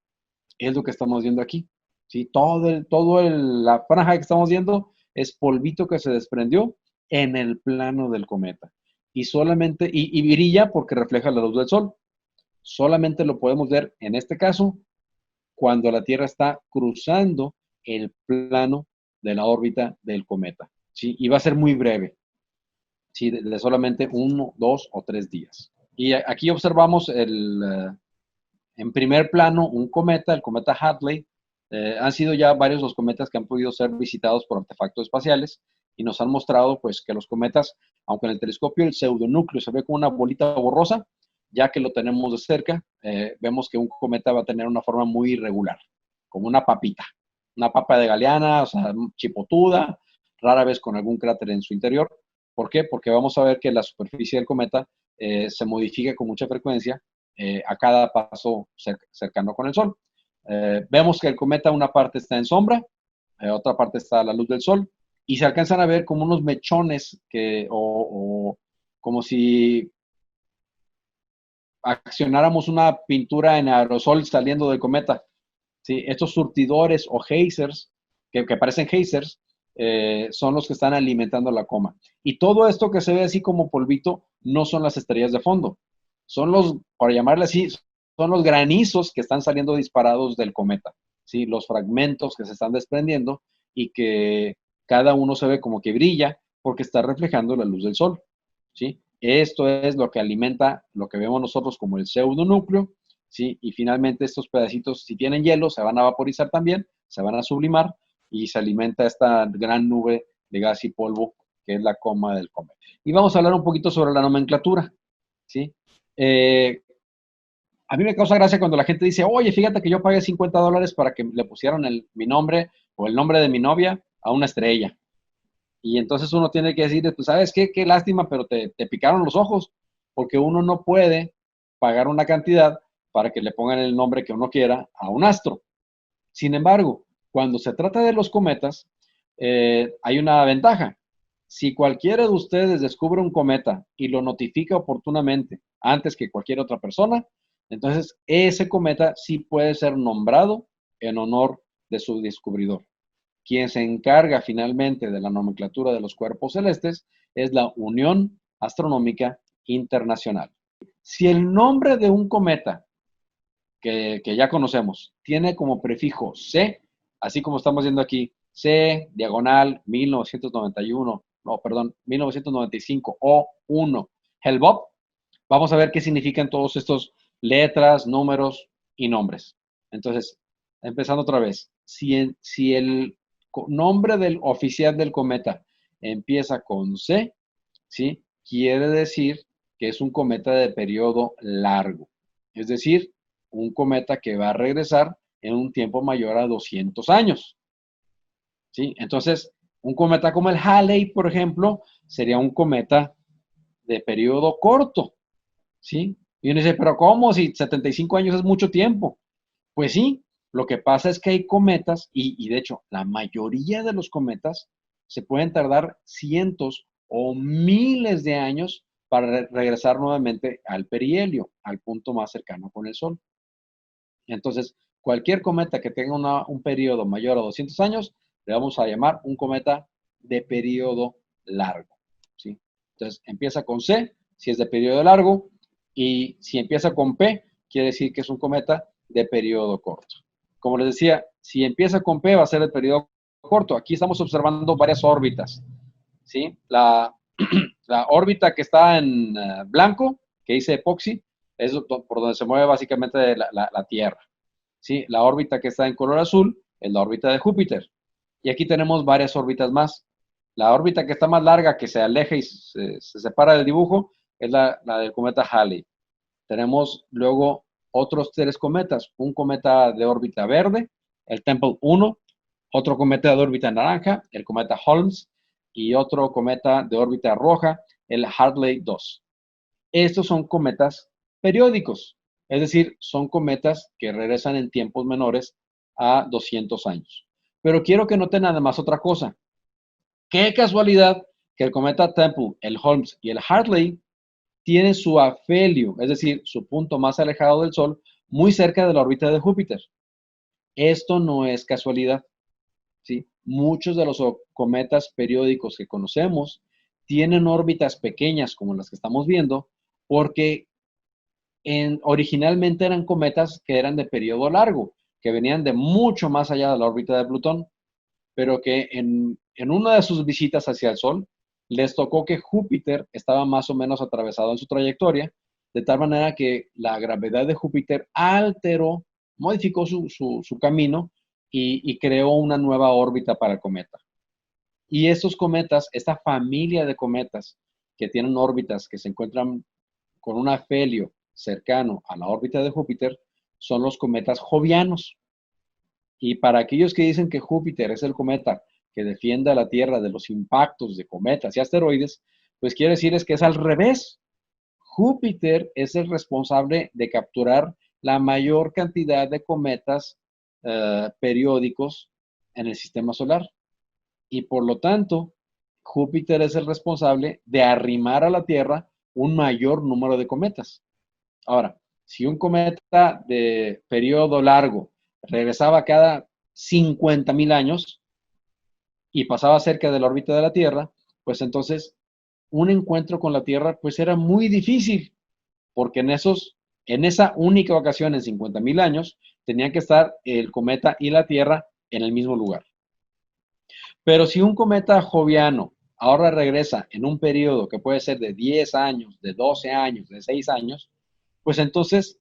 Es lo que estamos viendo aquí. ¿Sí? La franja que estamos viendo es polvito que se desprendió en el plano del cometa. Y brilla porque refleja la luz del sol. Solamente lo podemos ver en este caso cuando la Tierra está cruzando el plano de la órbita del cometa. ¿Sí? Y va a ser muy breve, ¿sí? De solamente 1, 2 o 3 días. Y aquí observamos en primer plano un cometa, el cometa Hadley. Han sido ya varios los cometas que han podido ser visitados por artefactos espaciales y nos han mostrado pues que los cometas, aunque en el telescopio el pseudonúcleo se ve como una bolita borrosa, ya que lo tenemos de cerca, vemos que un cometa va a tener una forma muy irregular, como una papa de Galeana, o sea, chipotuda, rara vez con algún cráter en su interior. ¿Por qué? Porque vamos a ver que la superficie del cometa se modifica con mucha frecuencia a cada paso cercano con el Sol. Vemos que el cometa una parte está en sombra, otra parte está a la luz del Sol, y se alcanzan a ver como unos mechones o como si accionáramos una pintura en aerosol saliendo del cometa. ¿Sí? Estos surtidores o geysers, que parecen geysers, son los que están alimentando la coma. Y todo esto que se ve así como polvito no son las estrellas de fondo, son para llamarle así, son los granizos que están saliendo disparados del cometa, ¿sí? Los fragmentos que se están desprendiendo y que cada uno se ve como que brilla porque está reflejando la luz del sol, ¿sí? Esto es lo que alimenta lo que vemos nosotros como el pseudonúcleo, ¿sí? Y finalmente estos pedacitos, si tienen hielo, se van a vaporizar también, se van a sublimar y se alimenta esta gran nube de gas y polvo que es la coma del cometa. Y vamos a hablar un poquito sobre la nomenclatura, ¿sí? A mí me causa gracia cuando la gente dice, oye, fíjate que yo pagué $50 para que le pusieran mi nombre o el nombre de mi novia a una estrella. Y entonces uno tiene que decir, pues, ¿sabes qué? Qué lástima, pero te picaron los ojos, porque uno no puede pagar una cantidad para que le pongan el nombre que uno quiera a un astro. Sin embargo, cuando se trata de los cometas, hay una ventaja. Si cualquiera de ustedes descubre un cometa y lo notifica oportunamente antes que cualquier otra persona, entonces ese cometa sí puede ser nombrado en honor de su descubridor. Quien se encarga finalmente de la nomenclatura de los cuerpos celestes es la Unión Astronómica Internacional. Si el nombre de un cometa que ya conocemos tiene como prefijo C, así como estamos viendo aquí, C, diagonal, 1991, no, perdón, 1995 o 1, Hellbob, vamos a ver qué significan todos estos letras, números y nombres. Entonces, empezando otra vez, si el nombre del oficial del cometa empieza con C, ¿sí? Quiere decir que es un cometa de periodo largo. Es decir, un cometa que va a regresar en un tiempo mayor a 200 años. ¿Sí? Entonces, un cometa como el Halley, por ejemplo, sería un cometa de periodo corto. ¿Sí? Y uno dice, pero ¿cómo? Si 75 años es mucho tiempo. Pues sí, lo que pasa es que hay cometas, y de hecho, la mayoría de los cometas se pueden tardar cientos o miles de años para regresar nuevamente al perihelio, al punto más cercano con el Sol. Entonces, cualquier cometa que tenga un periodo mayor a 200 años, le vamos a llamar un cometa de periodo largo. ¿Sí? Entonces, empieza con C, si es de periodo largo, y si empieza con P, quiere decir que es un cometa de periodo corto. Como les decía, si empieza con P, va a ser de periodo corto. Aquí estamos observando varias órbitas. ¿Sí? La órbita que está en blanco, que dice epoxi, es por donde se mueve básicamente la Tierra. ¿Sí? La órbita que está en color azul es la órbita de Júpiter. Y aquí tenemos varias órbitas más. La órbita que está más larga, que se aleja y se separa del dibujo, es la del cometa Halley. Tenemos luego otros 3 cometas. Un cometa de órbita verde, el Tempel 1, otro cometa de órbita naranja, el cometa Holmes, y otro cometa de órbita roja, el Hartley 2. Estos son cometas periódicos, es decir, son cometas que regresan en tiempos menores a 200 años. Pero quiero que noten además otra cosa. Qué casualidad que el cometa Tempel, el Holmes y el Hartley tienen su afelio, es decir, su punto más alejado del Sol, muy cerca de la órbita de Júpiter. Esto no es casualidad. ¿Sí? Muchos de los cometas periódicos que conocemos tienen órbitas pequeñas como las que estamos viendo, porque originalmente eran cometas que eran de periodo largo, que venían de mucho más allá de la órbita de Plutón, pero que en una de sus visitas hacia el Sol les tocó que Júpiter estaba más o menos atravesado en su trayectoria, de tal manera que la gravedad de Júpiter alteró, modificó su camino y creó una nueva órbita para el cometa. Y estos cometas, esta familia de cometas que tienen órbitas que se encuentran con un afelio cercano a la órbita de Júpiter, son los cometas jovianos. Y para aquellos que dicen que Júpiter es el cometa que defiende a la Tierra de los impactos de cometas y asteroides, pues quiere decir es que es al revés. Júpiter es el responsable de capturar la mayor cantidad de cometas periódicos en el sistema solar. Y por lo tanto, Júpiter es el responsable de arrimar a la Tierra un mayor número de cometas. Ahora, si un cometa de periodo largo regresaba cada 50,000 años y pasaba cerca de la órbita de la Tierra, pues entonces un encuentro con la Tierra pues era muy difícil, porque en esa única ocasión en 50,000 años tenían que estar el cometa y la Tierra en el mismo lugar. Pero si un cometa joviano ahora regresa en un periodo que puede ser de 10 años, de 12 años, de 6 años, pues entonces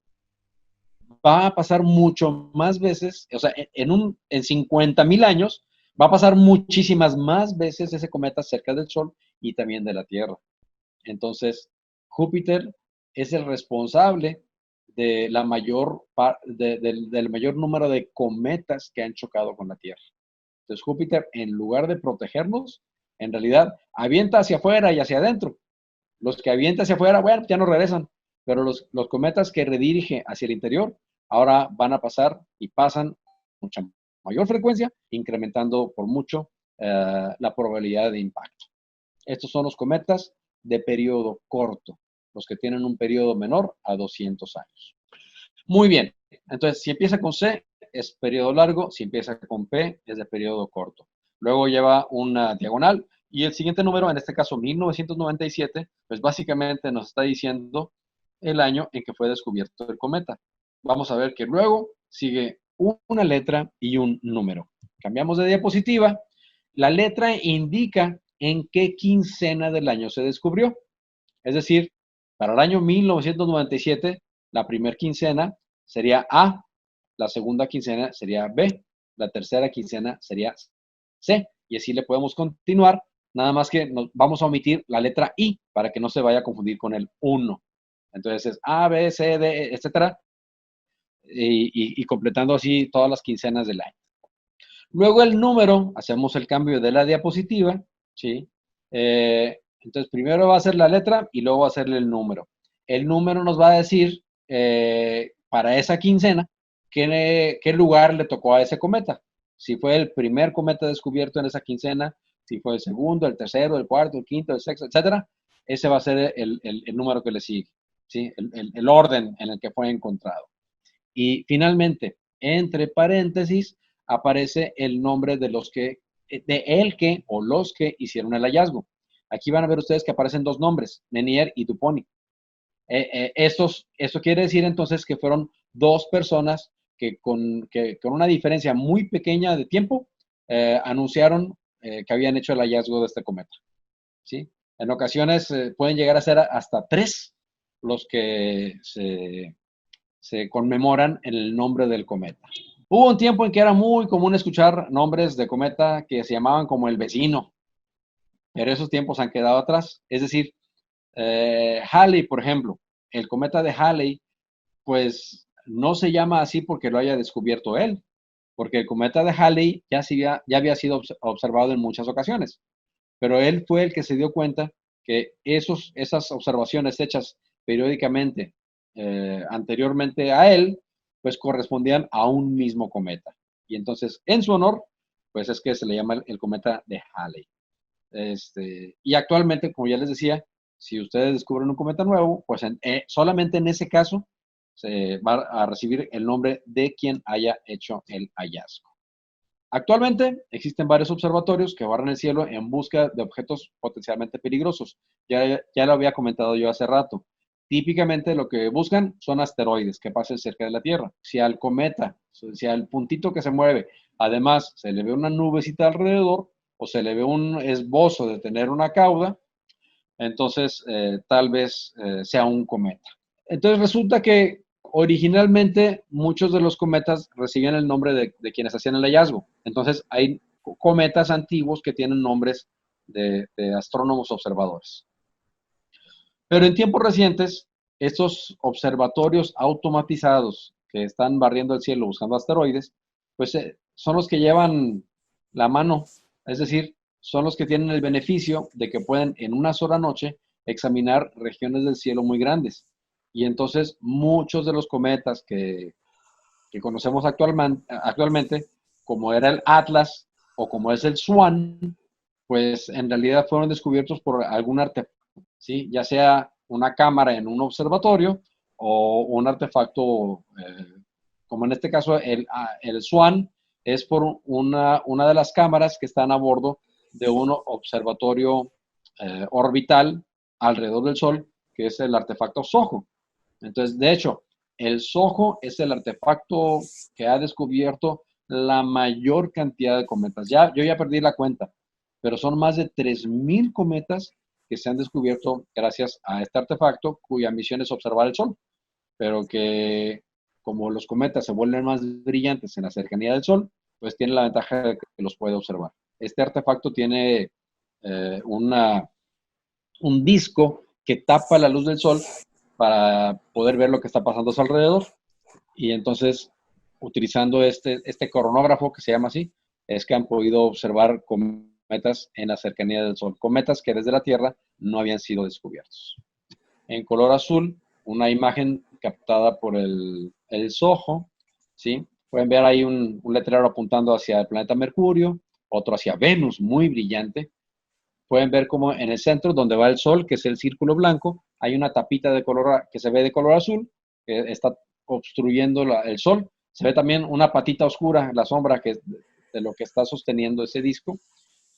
va a pasar mucho más veces, o sea, en 50,000 años, va a pasar muchísimas más veces ese cometa cerca del Sol y también de la Tierra. Entonces, Júpiter es el responsable de del mayor número de cometas que han chocado con la Tierra. Entonces, Júpiter, en lugar de protegernos, En realidad, avienta hacia afuera y hacia adentro. Los que avienta hacia afuera, bueno, ya no regresan. Pero los cometas que redirige hacia el interior, ahora van a pasar y pasan mucha mayor frecuencia, incrementando por mucho la probabilidad de impacto. Estos son los cometas de periodo corto, los que tienen un periodo menor a 200 años. Muy bien, entonces si empieza con C es periodo largo, si empieza con P es de periodo corto. Luego lleva una diagonal y el siguiente número, en este caso 1997, pues básicamente nos está diciendo el año en que fue descubierto el cometa. Vamos a ver que luego sigue una letra y un número. Cambiamos de diapositiva. La letra indica en qué quincena del año se descubrió. Es decir, para el año 1997, la primera quincena sería A, la segunda quincena sería B, la tercera quincena sería C, y así le podemos continuar, nada más que nos vamos a omitir la letra I para que no se vaya a confundir con el 1. Entonces es A, B, C, D, etcétera, y completando así todas las quincenas del año. Luego el número, hacemos el cambio de la diapositiva, ¿sí? Entonces primero va a ser la letra y luego va a ser el número. El número nos va a decir para esa quincena qué lugar le tocó a ese cometa. Si fue el primer cometa descubierto en esa quincena, si fue el segundo, el tercero, el cuarto, el quinto, el sexto, etcétera. Ese va a ser el número que le sigue, ¿sí? El orden en el que fue encontrado. Y finalmente, entre paréntesis, aparece el nombre de el que o los que hicieron el hallazgo. Aquí van a ver ustedes que aparecen dos nombres, Menier y Dupont. Esto quiere decir entonces que fueron dos personas que con una diferencia muy pequeña de tiempo anunciaron que habían hecho el hallazgo de este cometa. ¿Sí? En ocasiones pueden llegar a ser hasta tres los que se conmemoran en el nombre del cometa. Hubo un tiempo en que era muy común escuchar nombres de cometa que se llamaban como el vecino, pero esos tiempos han quedado atrás. Es decir, Halley, por ejemplo, el cometa de Halley, pues no se llama así porque lo haya descubierto él, porque el cometa de Halley ya había sido observado en muchas ocasiones, pero él fue el que se dio cuenta que esas observaciones hechas periódicamente anteriormente a él, pues correspondían a un mismo cometa. Y entonces, en su honor, pues es que se le llama el cometa de Halley. Y actualmente, como ya les decía, si ustedes descubren un cometa nuevo, pues solamente en ese caso se va a recibir el nombre de quien haya hecho el hallazgo. Actualmente existen varios observatorios que barren el cielo en busca de objetos potencialmente peligrosos. Ya lo había comentado yo hace rato. Típicamente lo que buscan son asteroides que pasen cerca de la Tierra. Si al cometa, si al puntito que se mueve, además se le ve una nubecita alrededor o se le ve un esbozo de tener una cauda, entonces tal vez sea un cometa. Entonces resulta que originalmente muchos de los cometas reciben el nombre de quienes hacían el hallazgo. Entonces hay cometas antiguos que tienen nombres de astrónomos observadores. Pero en tiempos recientes, estos observatorios automatizados que están barriendo el cielo buscando asteroides, pues son los que llevan la mano, es decir, son los que tienen el beneficio de que pueden en una sola noche examinar regiones del cielo muy grandes. Y entonces muchos de los cometas que conocemos actualmente, como era el Atlas o como es el Swan, pues en realidad fueron descubiertos por algún artefacto, ¿sí? Ya sea una cámara en un observatorio o un artefacto, como en este caso el Swan, es por una de las cámaras que están a bordo de un observatorio orbital alrededor del Sol, que es el artefacto SOHO. Entonces, de hecho, el SOHO es el artefacto que ha descubierto la mayor cantidad de cometas. Yo ya perdí la cuenta, pero son más de 3,000 cometas que se han descubierto gracias a este artefacto cuya misión es observar el Sol, pero que como los cometas se vuelven más brillantes en la cercanía del Sol, pues tiene la ventaja de que los puede observar. Este artefacto tiene un disco que tapa la luz del Sol para poder ver lo que está pasando a su alrededor. Y entonces, utilizando este coronógrafo, que se llama así, es que han podido observar cometas cometas en la cercanía del Sol, cometas que desde la Tierra no habían sido descubiertos. En color azul, una imagen captada por el SOHO, ¿sí? Pueden ver ahí un letrero apuntando hacia el planeta Mercurio, otro hacia Venus, muy brillante. Pueden ver como en el centro, donde va el Sol, que es el círculo blanco, hay una tapita de color que se ve de color azul, que está obstruyendo el Sol. Se ve también una patita oscura, la sombra que es de lo que está sosteniendo ese disco.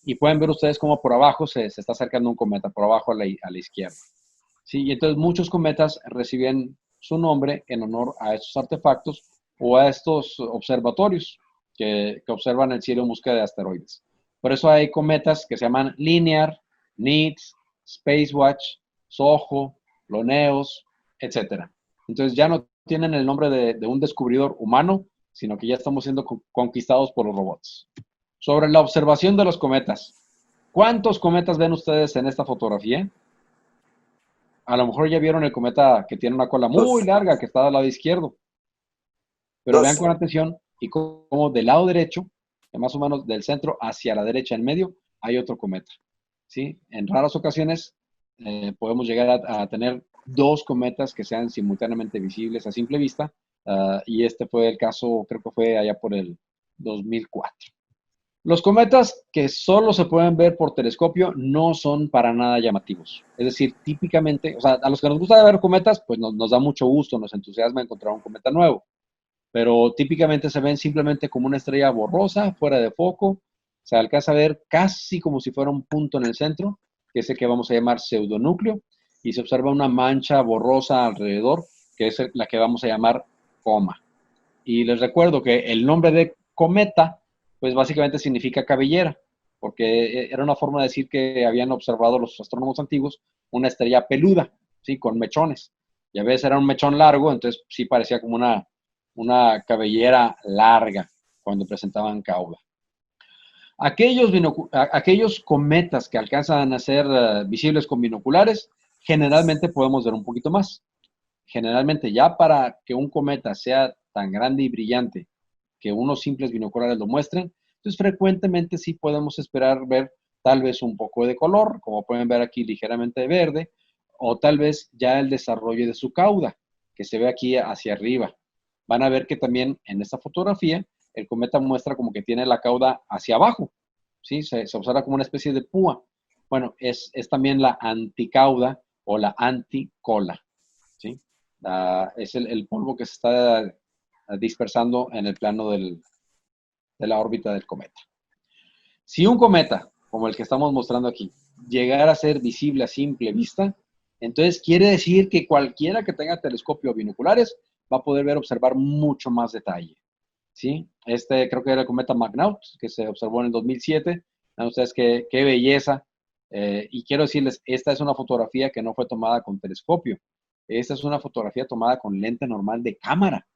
Y pueden ver ustedes cómo por abajo se está acercando un cometa, por abajo a la izquierda. ¿Sí? Y entonces muchos cometas reciben su nombre en honor a estos artefactos o a estos observatorios que observan el cielo en busca de asteroides. Por eso hay cometas que se llaman Linear, NEATS, Spacewatch, SOHO, Loneos, etc. Entonces ya no tienen el nombre de un descubridor humano, sino que ya estamos siendo conquistados por los robots. Sobre la observación de los cometas. ¿Cuántos cometas ven ustedes en esta fotografía? A lo mejor ya vieron el cometa que tiene una cola muy Dos. larga que está del lado izquierdo. Pero vean Dos. con atención y como del lado derecho, más o menos del centro hacia la derecha en medio, hay otro cometa. ¿Sí? En raras ocasiones podemos llegar a tener dos cometas que sean simultáneamente visibles a simple vista. Y este fue el caso, creo que fue allá por el 2004. Los cometas que solo se pueden ver por telescopio no son para nada llamativos. Es decir, típicamente, o sea, a los que nos gusta ver cometas, pues nos da mucho gusto, nos entusiasma encontrar un cometa nuevo. Pero típicamente se ven simplemente como una estrella borrosa, fuera de foco. Se alcanza a ver casi como si fuera un punto en el centro, que es el que vamos a llamar pseudonúcleo, y se observa una mancha borrosa alrededor, que es la que vamos a llamar coma. Y les recuerdo que el nombre de cometa, pues básicamente significa cabellera, porque era una forma de decir que habían observado los astrónomos antiguos una estrella peluda, ¿sí? Con mechones. Y a veces era un mechón largo, entonces sí parecía como una cabellera larga cuando presentaban cauda. Aquellos cometas que alcanzan a ser visibles con binoculares, generalmente podemos ver un poquito más. Generalmente ya para que un cometa sea tan grande y brillante que unos simples binoculares lo muestren, entonces frecuentemente sí podemos esperar ver tal vez un poco de color, como pueden ver aquí ligeramente verde, o tal vez ya el desarrollo de su cauda, que se ve aquí hacia arriba. Van a ver que también en esta fotografía el cometa muestra como que tiene la cauda hacia abajo, ¿sí? Se observa como una especie de púa. Bueno, es también la anticauda o la anticola, ¿sí? Es el polvo que se está dispersando en el plano de la órbita del cometa. Si un cometa, como el que estamos mostrando aquí, llegara a ser visible a simple vista, entonces quiere decir que cualquiera que tenga telescopio o binoculares va a poder observar mucho más detalle. ¿Sí? Este creo que era el cometa McNaught, que se observó en el 2007. Vean ustedes qué belleza. Y quiero decirles, esta es una fotografía que no fue tomada con telescopio. Esta es una fotografía tomada con lente normal de cámara,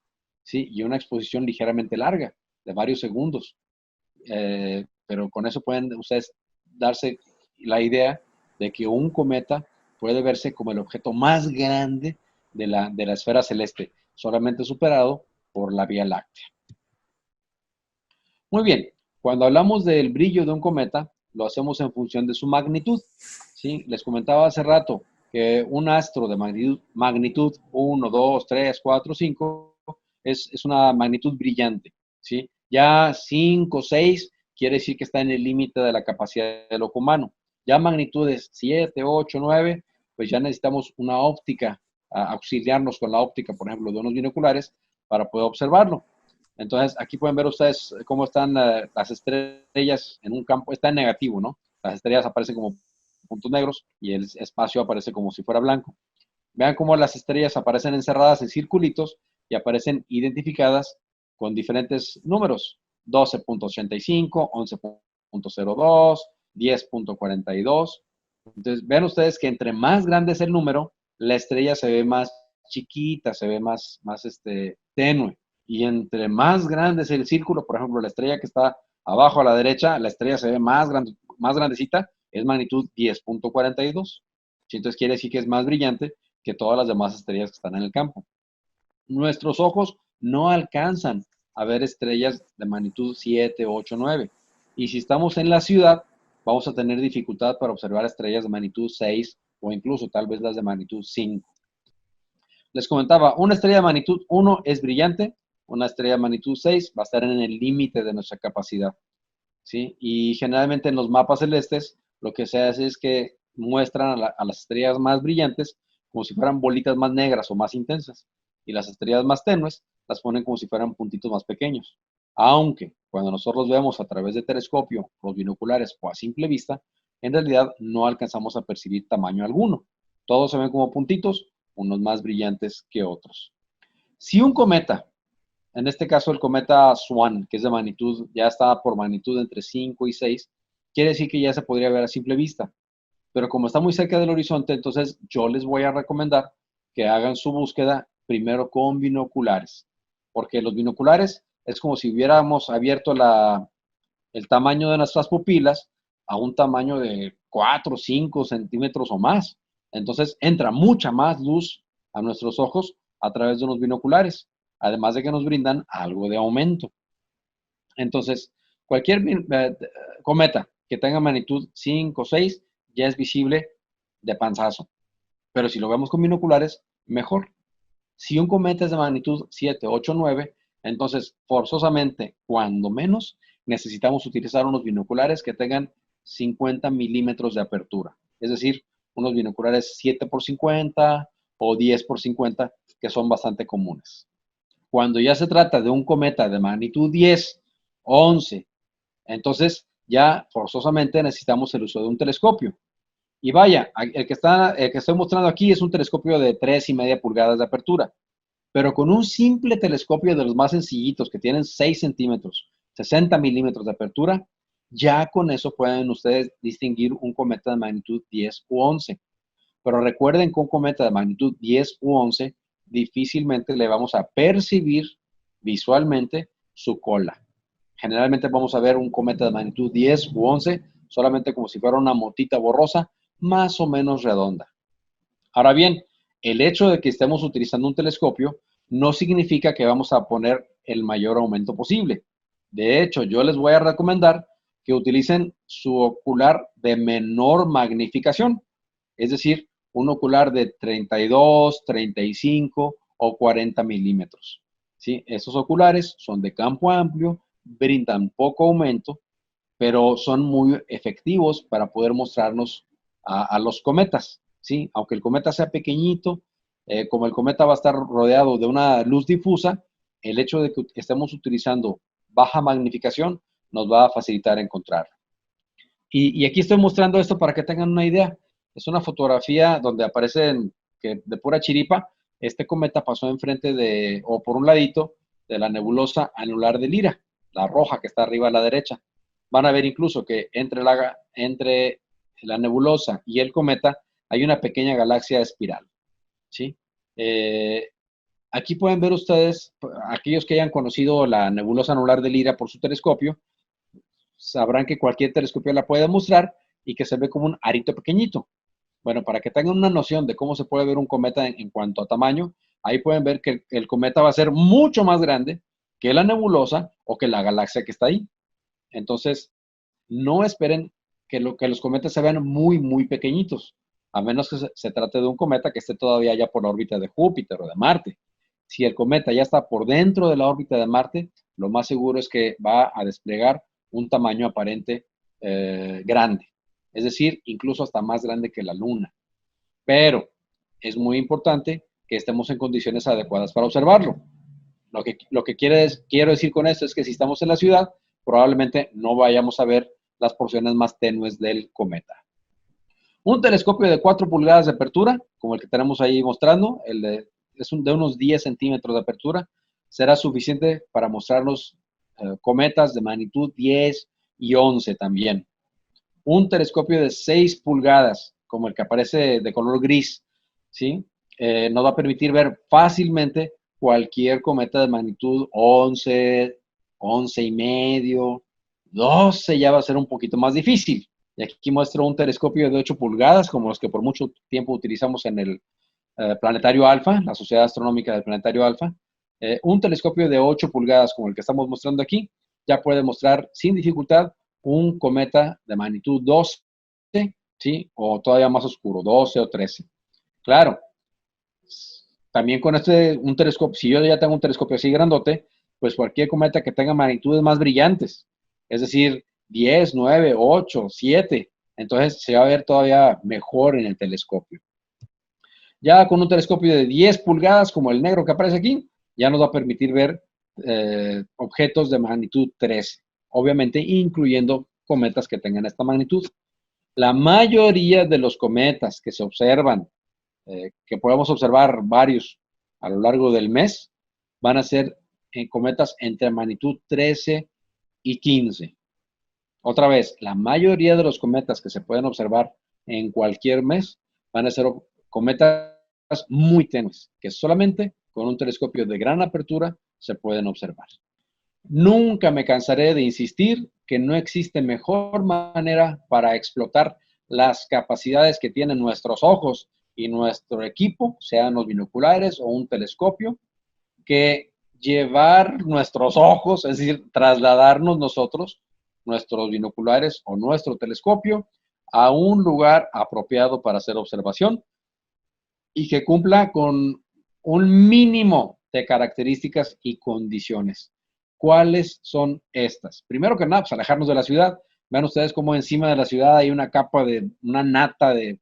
¿sí? Y una exposición ligeramente larga, de varios segundos. Pero con eso pueden ustedes darse la idea de que un cometa puede verse como el objeto más grande de la esfera celeste, solamente superado por la Vía Láctea. Muy bien, cuando hablamos del brillo de un cometa, lo hacemos en función de su magnitud. ¿Sí? Les comentaba hace rato que un astro de magnitud 1, 2, 3, 4, 5 es una magnitud brillante. ¿Sí? Ya 5, 6 quiere decir que está en el límite de la capacidad del ojo humano. Ya magnitudes 7, 8, 9, pues ya necesitamos una óptica, auxiliarnos con la óptica, por ejemplo, de unos binoculares para poder observarlo. Entonces, aquí pueden ver ustedes cómo están las estrellas en un campo. Está en negativo, ¿no? Las estrellas aparecen como puntos negros y el espacio aparece como si fuera blanco. Vean cómo las estrellas aparecen encerradas en circulitos y aparecen identificadas con diferentes números. 12.85, 11.02, 10.42. Entonces, vean ustedes que entre más grande es el número, la estrella se ve más chiquita, se ve más tenue. Y entre más grande es el círculo, por ejemplo, la estrella que está abajo a la derecha, la estrella se ve más grandecita, es magnitud 10.42. Entonces quiere decir que es más brillante que todas las demás estrellas que están en el campo. Nuestros ojos no alcanzan a ver estrellas de magnitud 7, 8, 9. Y si estamos en la ciudad, vamos a tener dificultad para observar estrellas de magnitud 6 o incluso tal vez las de magnitud 5. Les comentaba, una estrella de magnitud 1 es brillante, una estrella de magnitud 6 va a estar en el límite de nuestra capacidad, ¿sí? Y generalmente en los mapas celestes lo que se hace es que muestran a las estrellas más brillantes como si fueran bolitas más negras o más intensas, y las estrellas más tenues las ponen como si fueran puntitos más pequeños. Aunque cuando nosotros vemos a través de telescopio, los binoculares o a simple vista, en realidad no alcanzamos a percibir tamaño alguno. Todos se ven como puntitos, unos más brillantes que otros. Si un cometa, en este caso el cometa Swan, que es de magnitud, ya está por magnitud entre 5 y 6, quiere decir que ya se podría ver a simple vista. Pero como está muy cerca del horizonte, entonces yo les voy a recomendar que hagan su búsqueda primero con binoculares. Porque los binoculares es como si hubiéramos abierto el tamaño de nuestras pupilas a un tamaño de 4 o 5 centímetros o más. Entonces entra mucha más luz a nuestros ojos a través de unos binoculares, además de que nos brindan algo de aumento. Entonces, cualquier cometa que tenga magnitud 5 o 6 ya es visible de panzazo. Pero si lo vemos con binoculares, mejor. Si un cometa es de magnitud 7, 8, 9, entonces forzosamente, cuando menos, necesitamos utilizar unos binoculares que tengan 50 milímetros de apertura. Es decir, unos binoculares 7 por 50 o 10 por 50, que son bastante comunes. Cuando ya se trata de un cometa de magnitud 10, 11, entonces ya forzosamente necesitamos el uso de un telescopio. Y vaya, el que estoy mostrando aquí es un telescopio de 3,5 pulgadas de apertura, pero con un simple telescopio de los más sencillitos que tienen 6 centímetros, 60 milímetros de apertura, ya con eso pueden ustedes distinguir un cometa de magnitud 10 u 11. Pero recuerden que un cometa de magnitud 10 u 11 difícilmente le vamos a percibir visualmente su cola. Generalmente vamos a ver un cometa de magnitud 10 u 11 solamente como si fuera una motita borrosa, más o menos redonda. Ahora bien, el hecho de que estemos utilizando un telescopio no significa que vamos a poner el mayor aumento posible. De hecho, yo les voy a recomendar que utilicen su ocular de menor magnificación, es decir, un ocular de 32, 35 o 40 milímetros. ¿Sí? Esos oculares son de campo amplio, brindan poco aumento, pero son muy efectivos para poder mostrarnos a los cometas. ¿Sí? Aunque el cometa sea pequeñito, como el cometa va a estar rodeado de una luz difusa, el hecho de que estemos utilizando baja magnificación nos va a facilitar encontrarlo. Y aquí estoy mostrando esto para que tengan una idea. Es una fotografía donde aparecen que de pura chiripa, este cometa pasó enfrente de, o por un ladito, de la nebulosa anular de Lira, la roja que está arriba a la derecha. Van a ver incluso que entre la nebulosa y el cometa hay una pequeña galaxia espiral. ¿Sí? Aquí pueden ver ustedes, aquellos que hayan conocido la nebulosa anular de Lira por su telescopio, sabrán que cualquier telescopio la puede mostrar y que se ve como un arito pequeñito. Bueno, para que tengan una noción de cómo se puede ver un cometa en cuanto a tamaño, ahí pueden ver que el cometa va a ser mucho más grande que la nebulosa o que la galaxia que está ahí. Entonces, no esperen que los cometas se vean muy, muy pequeñitos, a menos que se trate de un cometa que esté todavía ya por la órbita de Júpiter o de Marte. Si el cometa ya está por dentro de la órbita de Marte, lo más seguro es que va a desplegar un tamaño aparente grande. Es decir, incluso hasta más grande que la Luna. Pero es muy importante que estemos en condiciones adecuadas para observarlo. Lo que quiero decir con esto es que si estamos en la ciudad, probablemente no vayamos a ver las porciones más tenues del cometa. Un telescopio de 4 pulgadas de apertura, como el que tenemos ahí mostrando, es de unos 10 centímetros de apertura, será suficiente para mostrarnos cometas de magnitud 10 y 11 también. Un telescopio de 6 pulgadas, como el que aparece de color gris, ¿sí? Nos va a permitir ver fácilmente cualquier cometa de magnitud 11, 11 y medio, 12 ya va a ser un poquito más difícil. Y aquí muestro un telescopio de 8 pulgadas, como los que por mucho tiempo utilizamos en el Planetario Alfa, la Sociedad Astronómica del Planetario Alfa. Un telescopio de 8 pulgadas, como el que estamos mostrando aquí, ya puede mostrar sin dificultad un cometa de magnitud 12, ¿sí? O todavía más oscuro, 12 o 13. Claro, también con un telescopio, si yo ya tengo un telescopio así grandote, pues cualquier cometa que tenga magnitudes más brillantes, es decir, 10, 9, 8, 7, entonces se va a ver todavía mejor en el telescopio. Ya con un telescopio de 10 pulgadas, como el negro que aparece aquí, ya nos va a permitir ver objetos de magnitud 13, obviamente incluyendo cometas que tengan esta magnitud. La mayoría de los cometas que se observan, que podemos observar varios a lo largo del mes, van a ser cometas entre magnitud 13 y 15. Otra vez, la mayoría de los cometas que se pueden observar en cualquier mes van a ser cometas muy tenues, que solamente con un telescopio de gran apertura se pueden observar. Nunca me cansaré de insistir que no existe mejor manera para explotar las capacidades que tienen nuestros ojos y nuestro equipo, sean los binoculares o un telescopio, que llevar nuestros ojos, es decir, trasladarnos nosotros, nuestros binoculares o nuestro telescopio, a un lugar apropiado para hacer observación y que cumpla con un mínimo de características y condiciones. ¿Cuáles son estas? Primero que nada, pues alejarnos de la ciudad. Vean ustedes cómo encima de la ciudad hay una capa de, una nata de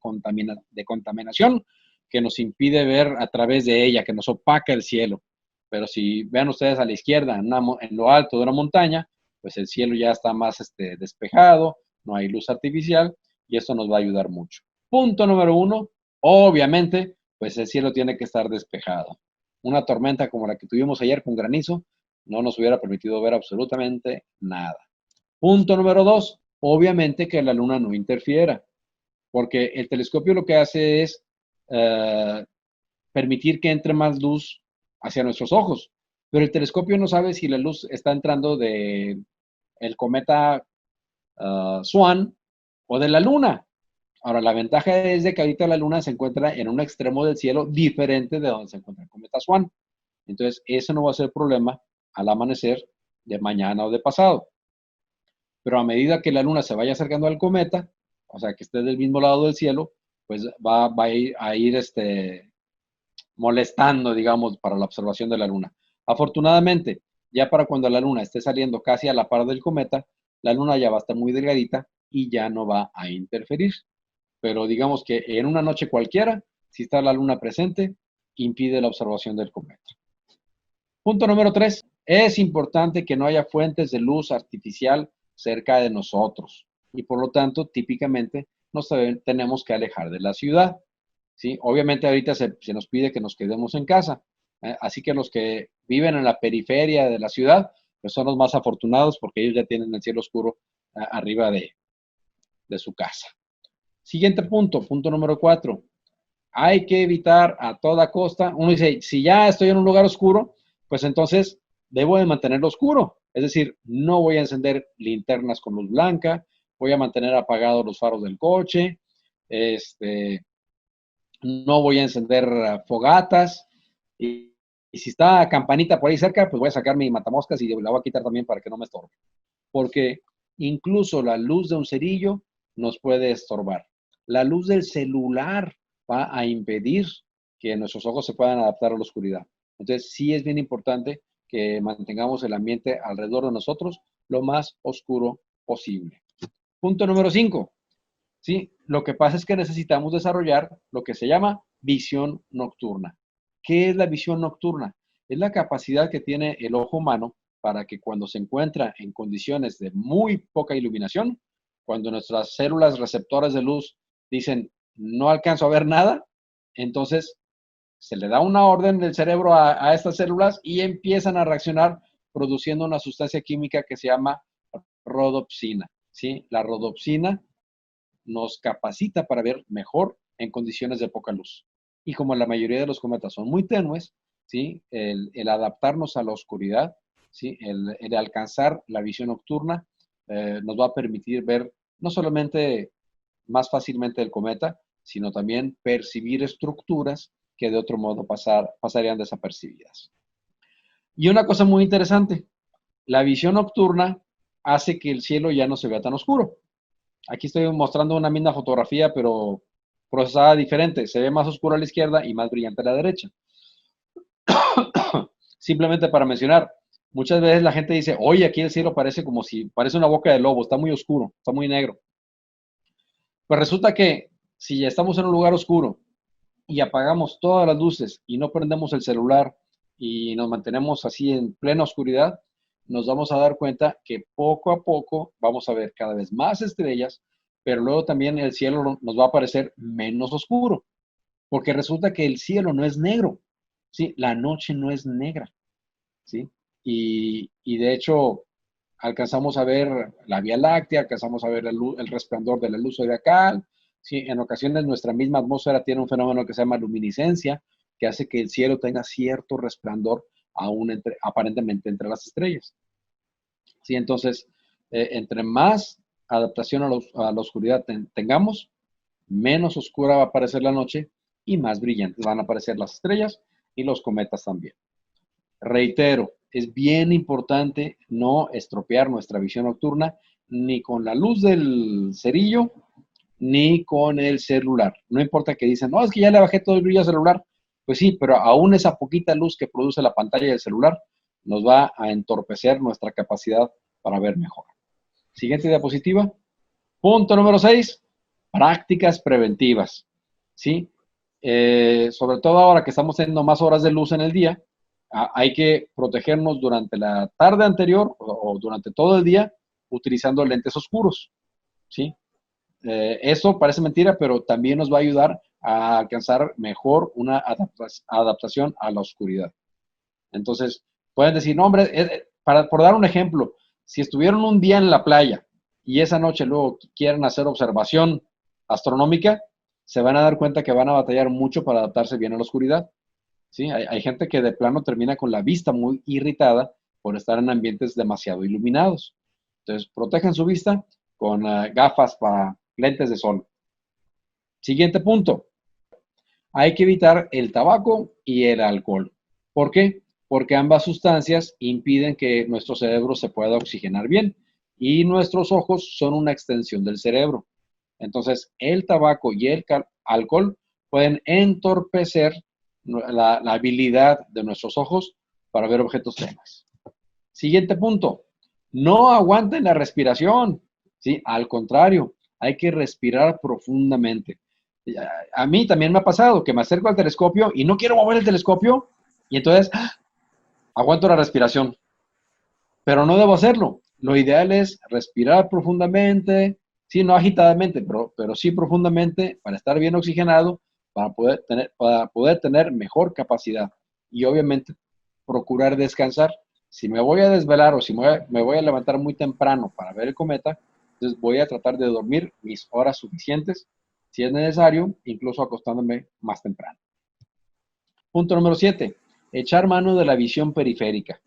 contaminación que nos impide ver a través de ella, que nos opaca el cielo. Pero si vean ustedes a la izquierda, en lo alto de una montaña, pues el cielo ya está más despejado, no hay luz artificial y esto nos va a ayudar mucho. Punto número 1, obviamente, pues el cielo tiene que estar despejado. Una tormenta como la que tuvimos ayer con granizo no nos hubiera permitido ver absolutamente nada. Punto número 2, obviamente que la luna no interfiera, porque el telescopio lo que hace es permitir que entre más luz hacia nuestros ojos, pero el telescopio no sabe si la luz está entrando de el cometa Swan o de la luna. Ahora, la ventaja es de que ahorita la luna se encuentra en un extremo del cielo diferente de donde se encuentra el cometa Swan. Entonces, eso no va a ser problema al amanecer de mañana o de pasado. Pero a medida que la luna se vaya acercando al cometa, o sea, que esté del mismo lado del cielo, pues va a ir molestando, digamos, para la observación de la luna. Afortunadamente, ya para cuando la luna esté saliendo casi a la par del cometa, la luna ya va a estar muy delgadita y ya no va a interferir. Pero digamos que en una noche cualquiera, si está la luna presente, impide la observación del cometa. Punto número 3. Es importante que no haya fuentes de luz artificial cerca de nosotros y por lo tanto, típicamente, nos tenemos que alejar de la ciudad. ¿Sí? Obviamente ahorita se nos pide que nos quedemos en casa, así que los que viven en la periferia de la ciudad, pues son los más afortunados porque ellos ya tienen el cielo oscuro arriba de su casa. Siguiente punto, punto número 4. Hay que evitar a toda costa, uno dice, si ya estoy en un lugar oscuro, pues entonces debo de mantenerlo oscuro. Es decir, no voy a encender linternas con luz blanca, voy a mantener apagados los faros del coche, no voy a encender fogatas y si está campanita por ahí cerca, pues voy a sacar mi matamoscas y la voy a quitar también para que no me estorbe. Porque incluso la luz de un cerillo nos puede estorbar. La luz del celular va a impedir que nuestros ojos se puedan adaptar a la oscuridad. Entonces, sí es bien importante que mantengamos el ambiente alrededor de nosotros lo más oscuro posible. Punto número 5. ¿Sí? Lo que pasa es que necesitamos desarrollar lo que se llama visión nocturna. ¿Qué es la visión nocturna? Es la capacidad que tiene el ojo humano para que cuando se encuentra en condiciones de muy poca iluminación, cuando nuestras células receptoras de luz dicen no alcanzo a ver nada, entonces se le da una orden del cerebro a estas células y empiezan a reaccionar produciendo una sustancia química que se llama rodopsina. ¿Sí? La rodopsina nos capacita para ver mejor en condiciones de poca luz. Y como la mayoría de los cometas son muy tenues, ¿sí? El adaptarnos a la oscuridad, ¿sí? El alcanzar la visión nocturna nos va a permitir ver no solamente más fácilmente el cometa, sino también percibir estructuras que de otro modo pasarían desapercibidas. Y una cosa muy interesante, la visión nocturna hace que el cielo ya no se vea tan oscuro. Aquí estoy mostrando una misma fotografía, pero procesada diferente. Se ve más oscuro a la izquierda y más brillante a la derecha. Simplemente para mencionar, muchas veces la gente dice, oye, aquí el cielo parece como si, parece una boca de lobo, está muy oscuro, está muy negro. Pues resulta que si ya estamos en un lugar oscuro y apagamos todas las luces y no prendemos el celular y nos mantenemos así en plena oscuridad, nos vamos a dar cuenta que poco a poco vamos a ver cada vez más estrellas, pero luego también el cielo nos va a parecer menos oscuro, porque resulta que el cielo no es negro, ¿sí? La noche no es negra, ¿sí? Y de hecho alcanzamos a ver la Vía Láctea, alcanzamos a ver el resplandor de la luz zodiacal. Sí, en ocasiones nuestra misma atmósfera tiene un fenómeno que se llama luminiscencia, que hace que el cielo tenga cierto resplandor aún aparentemente entre las estrellas. Sí, entonces, entre más adaptación a la oscuridad tengamos, menos oscura va a aparecer la noche y más brillantes van a aparecer las estrellas y los cometas también. Reitero, es bien importante no estropear nuestra visión nocturna ni con la luz del cerillo ni con el celular. No importa que dicen, no, es que ya le bajé todo el brillo al celular. Pues sí, pero aún esa poquita luz que produce la pantalla del celular nos va a entorpecer nuestra capacidad para ver mejor. Siguiente diapositiva. Punto número 6, prácticas preventivas. ¿Sí? Sobre todo ahora que estamos teniendo más horas de luz en el día, hay que protegernos durante la tarde anterior o durante todo el día utilizando lentes oscuros. ¿Sí? Eso parece mentira, pero también nos va a ayudar a alcanzar mejor una adaptación a la oscuridad. Entonces, pueden decir, no, hombre, por dar un ejemplo, si estuvieron un día en la playa y esa noche luego quieren hacer observación astronómica, se van a dar cuenta que van a batallar mucho para adaptarse bien a la oscuridad. ¿Sí? Hay gente que de plano termina con la vista muy irritada por estar en ambientes demasiado iluminados. Entonces, protejan su vista con gafas para lentes de sol. Siguiente punto. Hay que evitar el tabaco y el alcohol. ¿Por qué? Porque ambas sustancias impiden que nuestro cerebro se pueda oxigenar bien y nuestros ojos son una extensión del cerebro. Entonces, el tabaco y el alcohol pueden entorpecer la habilidad de nuestros ojos para ver objetos tenues. Siguiente punto. No aguanten la respiración. ¿Sí? Al contrario, hay que respirar profundamente. A mí también me ha pasado que me acerco al telescopio y no quiero mover el telescopio y entonces aguanto la respiración, pero no debo hacerlo. Lo ideal es respirar profundamente, sí, no agitadamente, pero sí profundamente para estar bien oxigenado, para poder tener mejor capacidad y obviamente procurar descansar. Si me voy a desvelar o si me voy a levantar muy temprano para ver el cometa, entonces voy a tratar de dormir mis horas suficientes, si es necesario, incluso acostándome más temprano. Punto número 7. Echar mano de la visión periférica.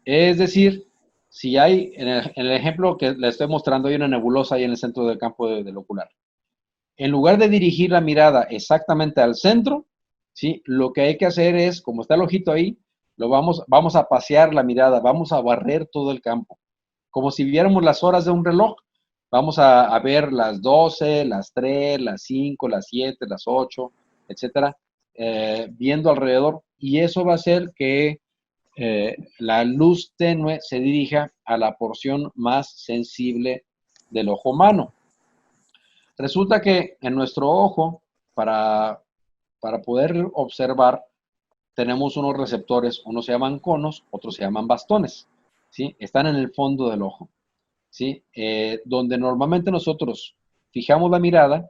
Es decir, si hay, en el ejemplo que le estoy mostrando, hay una nebulosa ahí en el centro del campo del ocular. En lugar de dirigir la mirada exactamente al centro, ¿sí? Lo que hay que hacer es, como está el ojito ahí, vamos a pasear la mirada, vamos a barrer todo el campo. Como si viéramos las horas de un reloj, vamos a ver las 12, las 3, las 5, las 7, las 8, etcétera, viendo alrededor. Y eso va a hacer que la luz tenue se dirija a la porción más sensible del ojo humano. Resulta que en nuestro ojo, para poder observar, tenemos unos receptores, unos se llaman conos, otros se llaman bastones, ¿sí? Están en el fondo del ojo, ¿sí? Donde normalmente nosotros fijamos la mirada,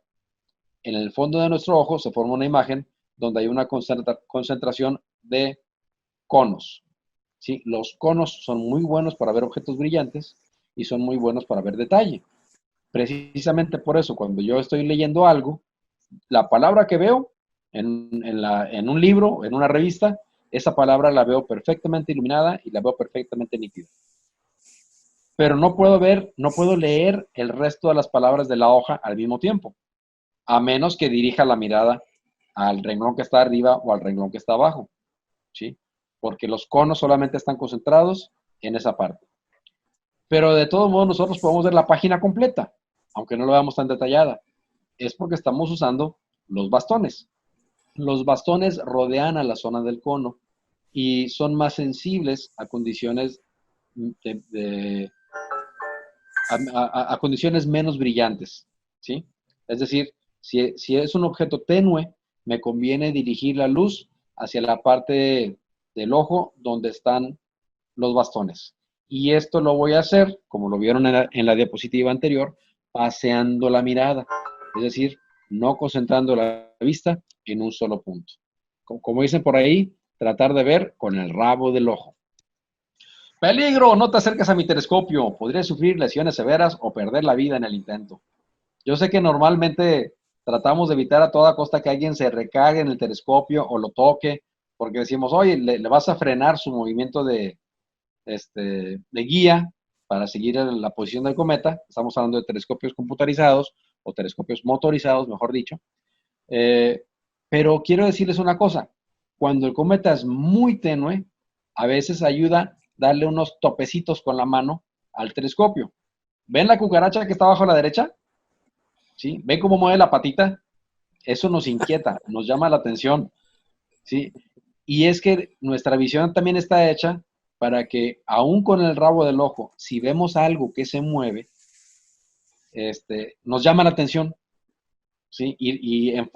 en el fondo de nuestro ojo se forma una imagen donde hay una concentración de conos, ¿sí? Los conos son muy buenos para ver objetos brillantes y son muy buenos para ver detalle. Precisamente por eso, cuando yo estoy leyendo algo, la palabra que veo en un libro, en una revista, esa palabra la veo perfectamente iluminada y la veo perfectamente nítida. Pero no puedo ver, no puedo leer el resto de las palabras de la hoja al mismo tiempo, a menos que dirija la mirada al renglón que está arriba o al renglón que está abajo, ¿sí? Porque los conos solamente están concentrados en esa parte. Pero de todos modos nosotros podemos ver la página completa, aunque no lo veamos tan detallada. Es porque estamos usando los bastones. Los bastones rodean a la zona del cono y son más sensibles a condiciones a condiciones menos brillantes, ¿sí? Es decir, si es un objeto tenue, me conviene dirigir la luz hacia la parte del ojo donde están los bastones. Y esto lo voy a hacer, como lo vieron en la diapositiva anterior, paseando la mirada. Es decir, no concentrando la vista en un solo punto. Como dicen por ahí, tratar de ver con el rabo del ojo. Peligro, no te acerques a mi telescopio. Podrías sufrir lesiones severas o perder la vida en el intento. Yo sé que normalmente tratamos de evitar a toda costa que alguien se recargue en el telescopio o lo toque, porque decimos, oye, le vas a frenar su movimiento de guía para seguir la posición del cometa. Estamos hablando de telescopios computarizados o telescopios motorizados, mejor dicho. Pero quiero decirles una cosa. Cuando el cometa es muy tenue, a veces ayuda darle unos topecitos con la mano al telescopio. ¿Ven la cucaracha que está abajo a la derecha? ¿Sí? ¿Ven cómo mueve la patita? Eso nos inquieta, nos llama la atención. ¿Sí? Y es que nuestra visión también está hecha para que, aún con el rabo del ojo, si vemos algo que se mueve, nos llama la atención, ¿sí?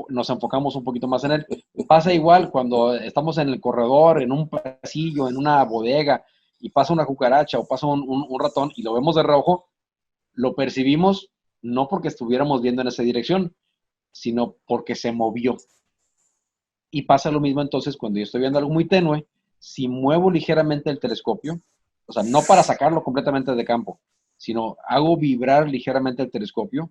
Nos enfocamos un poquito más en él. Pasa igual cuando estamos en el corredor, en un pasillo, en una bodega, y pasa una cucaracha o pasa un ratón y lo vemos de reojo, lo percibimos no porque estuviéramos viendo en esa dirección, sino porque se movió. Y pasa lo mismo entonces cuando yo estoy viendo algo muy tenue, si muevo ligeramente el telescopio, o sea, no para sacarlo completamente de campo, sino hago vibrar ligeramente el telescopio,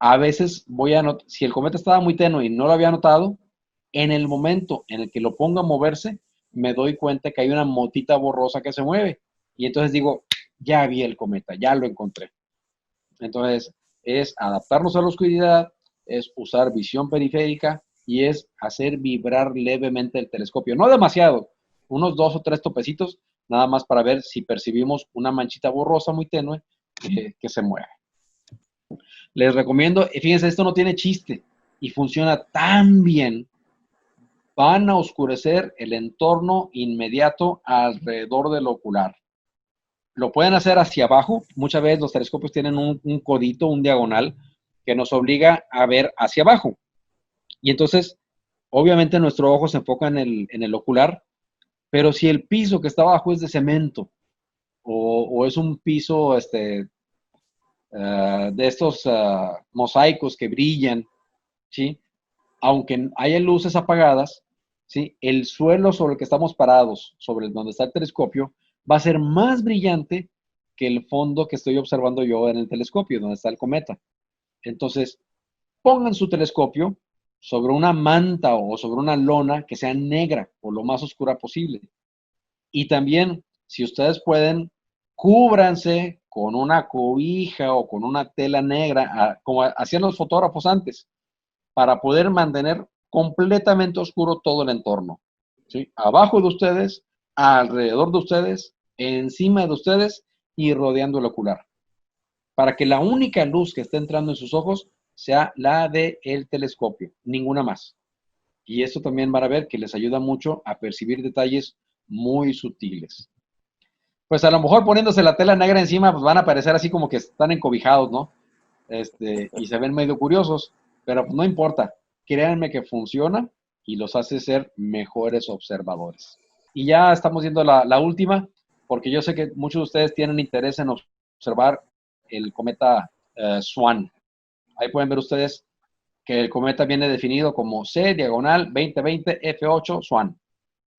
a veces voy a notar, si el cometa estaba muy tenue y no lo había notado, en el momento en el que lo pongo a moverse, me doy cuenta que hay una motita borrosa que se mueve. Y entonces digo, ya vi el cometa, ya lo encontré. Entonces, es adaptarnos a la oscuridad, es usar visión periférica y es hacer vibrar levemente el telescopio. No demasiado, unos 2 o 3 topecitos, nada más para ver si percibimos una manchita borrosa muy tenue que se mueve. Les recomiendo, fíjense, esto no tiene chiste y funciona tan bien. Van a oscurecer el entorno inmediato alrededor del ocular. Lo pueden hacer hacia abajo. Muchas veces los telescopios tienen un codito, un diagonal, que nos obliga a ver hacia abajo. Y entonces, obviamente nuestro ojo se enfoca en el ocular, pero si el piso que está abajo es de cemento o es un piso de estos mosaicos que brillan, ¿sí? Aunque haya luces apagadas, ¿sí? El suelo sobre el que estamos parados, sobre donde está el telescopio, va a ser más brillante que el fondo que estoy observando yo en el telescopio, donde está el cometa. Entonces, pongan su telescopio sobre una manta o sobre una lona que sea negra o lo más oscura posible. Y también, si ustedes pueden, cúbranse con una cobija o con una tela negra, como hacían los fotógrafos antes, para poder mantener completamente oscuro todo el entorno. ¿Sí? Abajo de ustedes, alrededor de ustedes, encima de ustedes y rodeando el ocular. Para que la única luz que esté entrando en sus ojos sea la del telescopio, ninguna más. Y esto también van a ver que les ayuda mucho a percibir detalles muy sutiles. Pues a lo mejor poniéndose la tela negra encima, pues van a parecer así como que están encobijados, ¿no? Y se ven medio curiosos, pero pues no importa. Créanme que funciona y los hace ser mejores observadores. Y ya estamos viendo la última, porque yo sé que muchos de ustedes tienen interés en observar el cometa Swan. Ahí pueden ver ustedes que el cometa viene definido como C/2020 F8 Swan,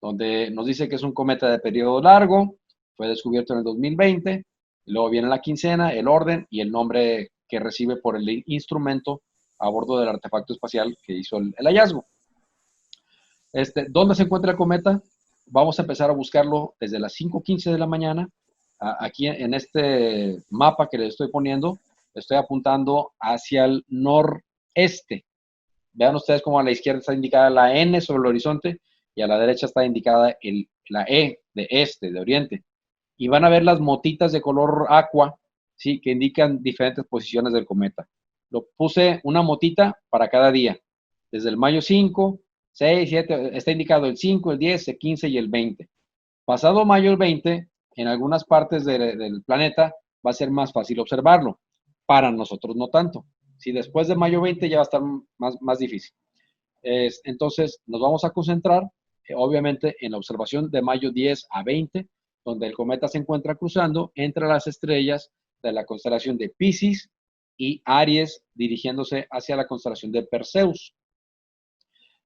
donde nos dice que es un cometa de periodo largo, fue descubierto en el 2020, y luego viene la quincena, el orden y el nombre que recibe por el instrumento a bordo del artefacto espacial que hizo el hallazgo. ¿Dónde se encuentra el cometa? Vamos a empezar a buscarlo desde las 5:15 de la mañana. Aquí en este mapa que les estoy poniendo, estoy apuntando hacia el noreste. Vean ustedes cómo a la izquierda está indicada la N sobre el horizonte y a la derecha está indicada la E de este, de oriente. y van a ver las motitas de color aqua, ¿sí? Que indican diferentes posiciones del cometa. Lo puse una motita para cada día, desde el mayo 5, 6, 7, está indicado el 5, el 10, el 15 y el 20. Pasado mayo el 20, en algunas partes del planeta va a ser más fácil observarlo. Para nosotros no tanto. Si después de mayo 20 ya va a estar más difícil. Entonces nos vamos a concentrar, obviamente, en la observación de mayo 10 a 20, donde el cometa se encuentra cruzando entre las estrellas de la constelación de Piscis y Aries, dirigiéndose hacia la constelación de Perseus.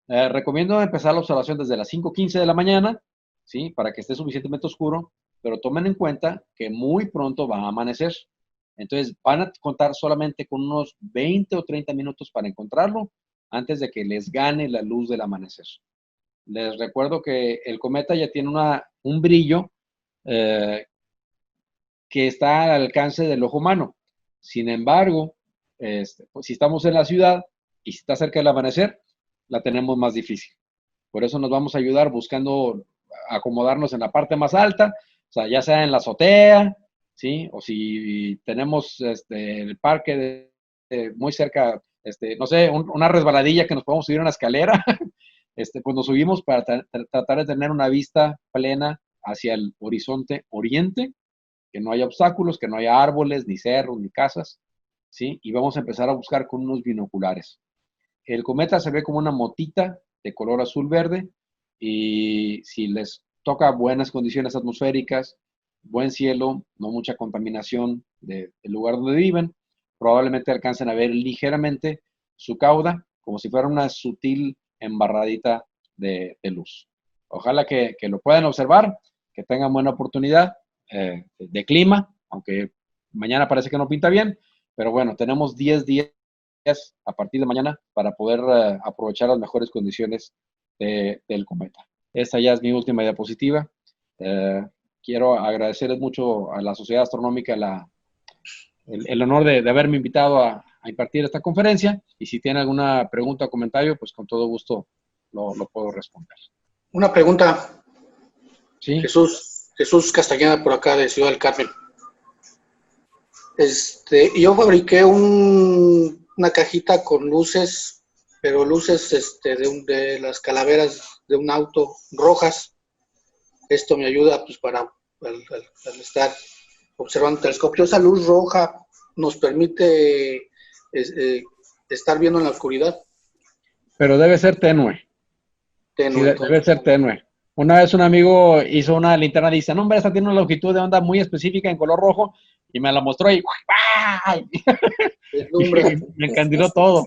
Recomiendo empezar la observación desde las 5:15 de la mañana, ¿sí? Para que esté suficientemente oscuro, pero tomen en cuenta que muy pronto va a amanecer. Entonces van a contar solamente con unos 20 o 30 minutos para encontrarlo antes de que les gane la luz del amanecer. Les recuerdo que el cometa ya tiene un brillo que está al alcance del ojo humano. Sin embargo, pues, si estamos en la ciudad y si está cerca del amanecer, la tenemos más difícil. Por eso nos vamos a ayudar buscando acomodarnos en la parte más alta, o sea, ya sea en la azotea, ¿sí? O si tenemos el parque muy cerca, no sé, una resbaladilla que nos podamos subir a una escalera, pues nos subimos para tratar de tener una vista plena hacia el horizonte oriente, que no haya obstáculos, que no haya árboles, ni cerros, ni casas, ¿sí? Y vamos a empezar a buscar con unos binoculares. El cometa se ve como una motita de color azul-verde y si les toca buenas condiciones atmosféricas, buen cielo, no mucha contaminación del lugar donde viven, probablemente alcancen a ver ligeramente su cauda como si fuera una sutil embarradita de luz. Ojalá que lo puedan observar, que tengan buena oportunidad de clima, aunque mañana parece que no pinta bien, pero bueno, tenemos 10 días a partir de mañana para poder aprovechar las mejores condiciones del cometa. Esta ya es mi última diapositiva. Quiero agradecerles mucho a la Sociedad Astronómica el honor de haberme invitado a impartir esta conferencia y si tienen alguna pregunta o comentario, pues con todo gusto lo puedo responder. Una pregunta. ¿Sí? Jesús Castañeda por acá de Ciudad del Carmen. Yo fabriqué una cajita con luces, pero luces de las calaveras de un auto rojas. Esto me ayuda pues para al estar observando el telescopio. Esa luz roja nos permite estar viendo en la oscuridad. Pero debe ser tenue. Sí, debe ser tenue. Una vez un amigo hizo una linterna y dice, no, hombre, esta tiene una longitud de onda muy específica en color rojo, y me la mostró y me encandiló todo.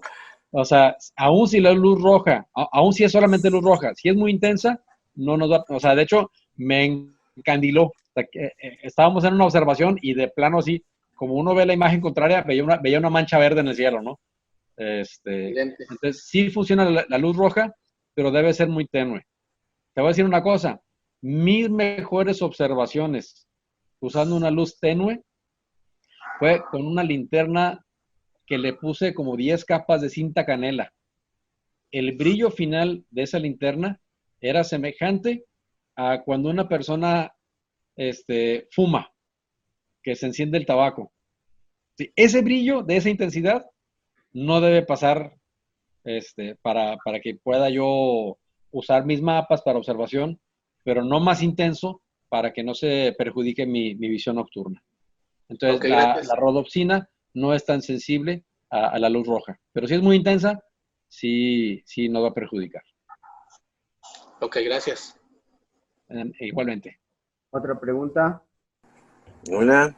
O sea, aún si la luz roja, aún si es solamente luz roja, si es muy intensa, no nos va, o sea, de hecho, me encandiló. O sea, estábamos en una observación y de plano así, como uno ve la imagen contraria, veía una mancha verde en el cielo, ¿no? Entonces, sí funciona la luz roja, pero debe ser muy tenue. Te voy a decir una cosa, mis mejores observaciones usando una luz tenue fue con una linterna que le puse como 10 capas de cinta canela. El brillo final de esa linterna era semejante a cuando una persona fuma, que se enciende el tabaco. Sí, ese brillo de esa intensidad no debe pasar para que pueda yo usar mis mapas para observación, pero no más intenso para que no se perjudique mi visión nocturna. Entonces, okay, la rodopsina no es tan sensible a la luz roja, pero si es muy intensa, sí nos va a perjudicar. Ok, gracias. Igualmente. Otra pregunta. Hola.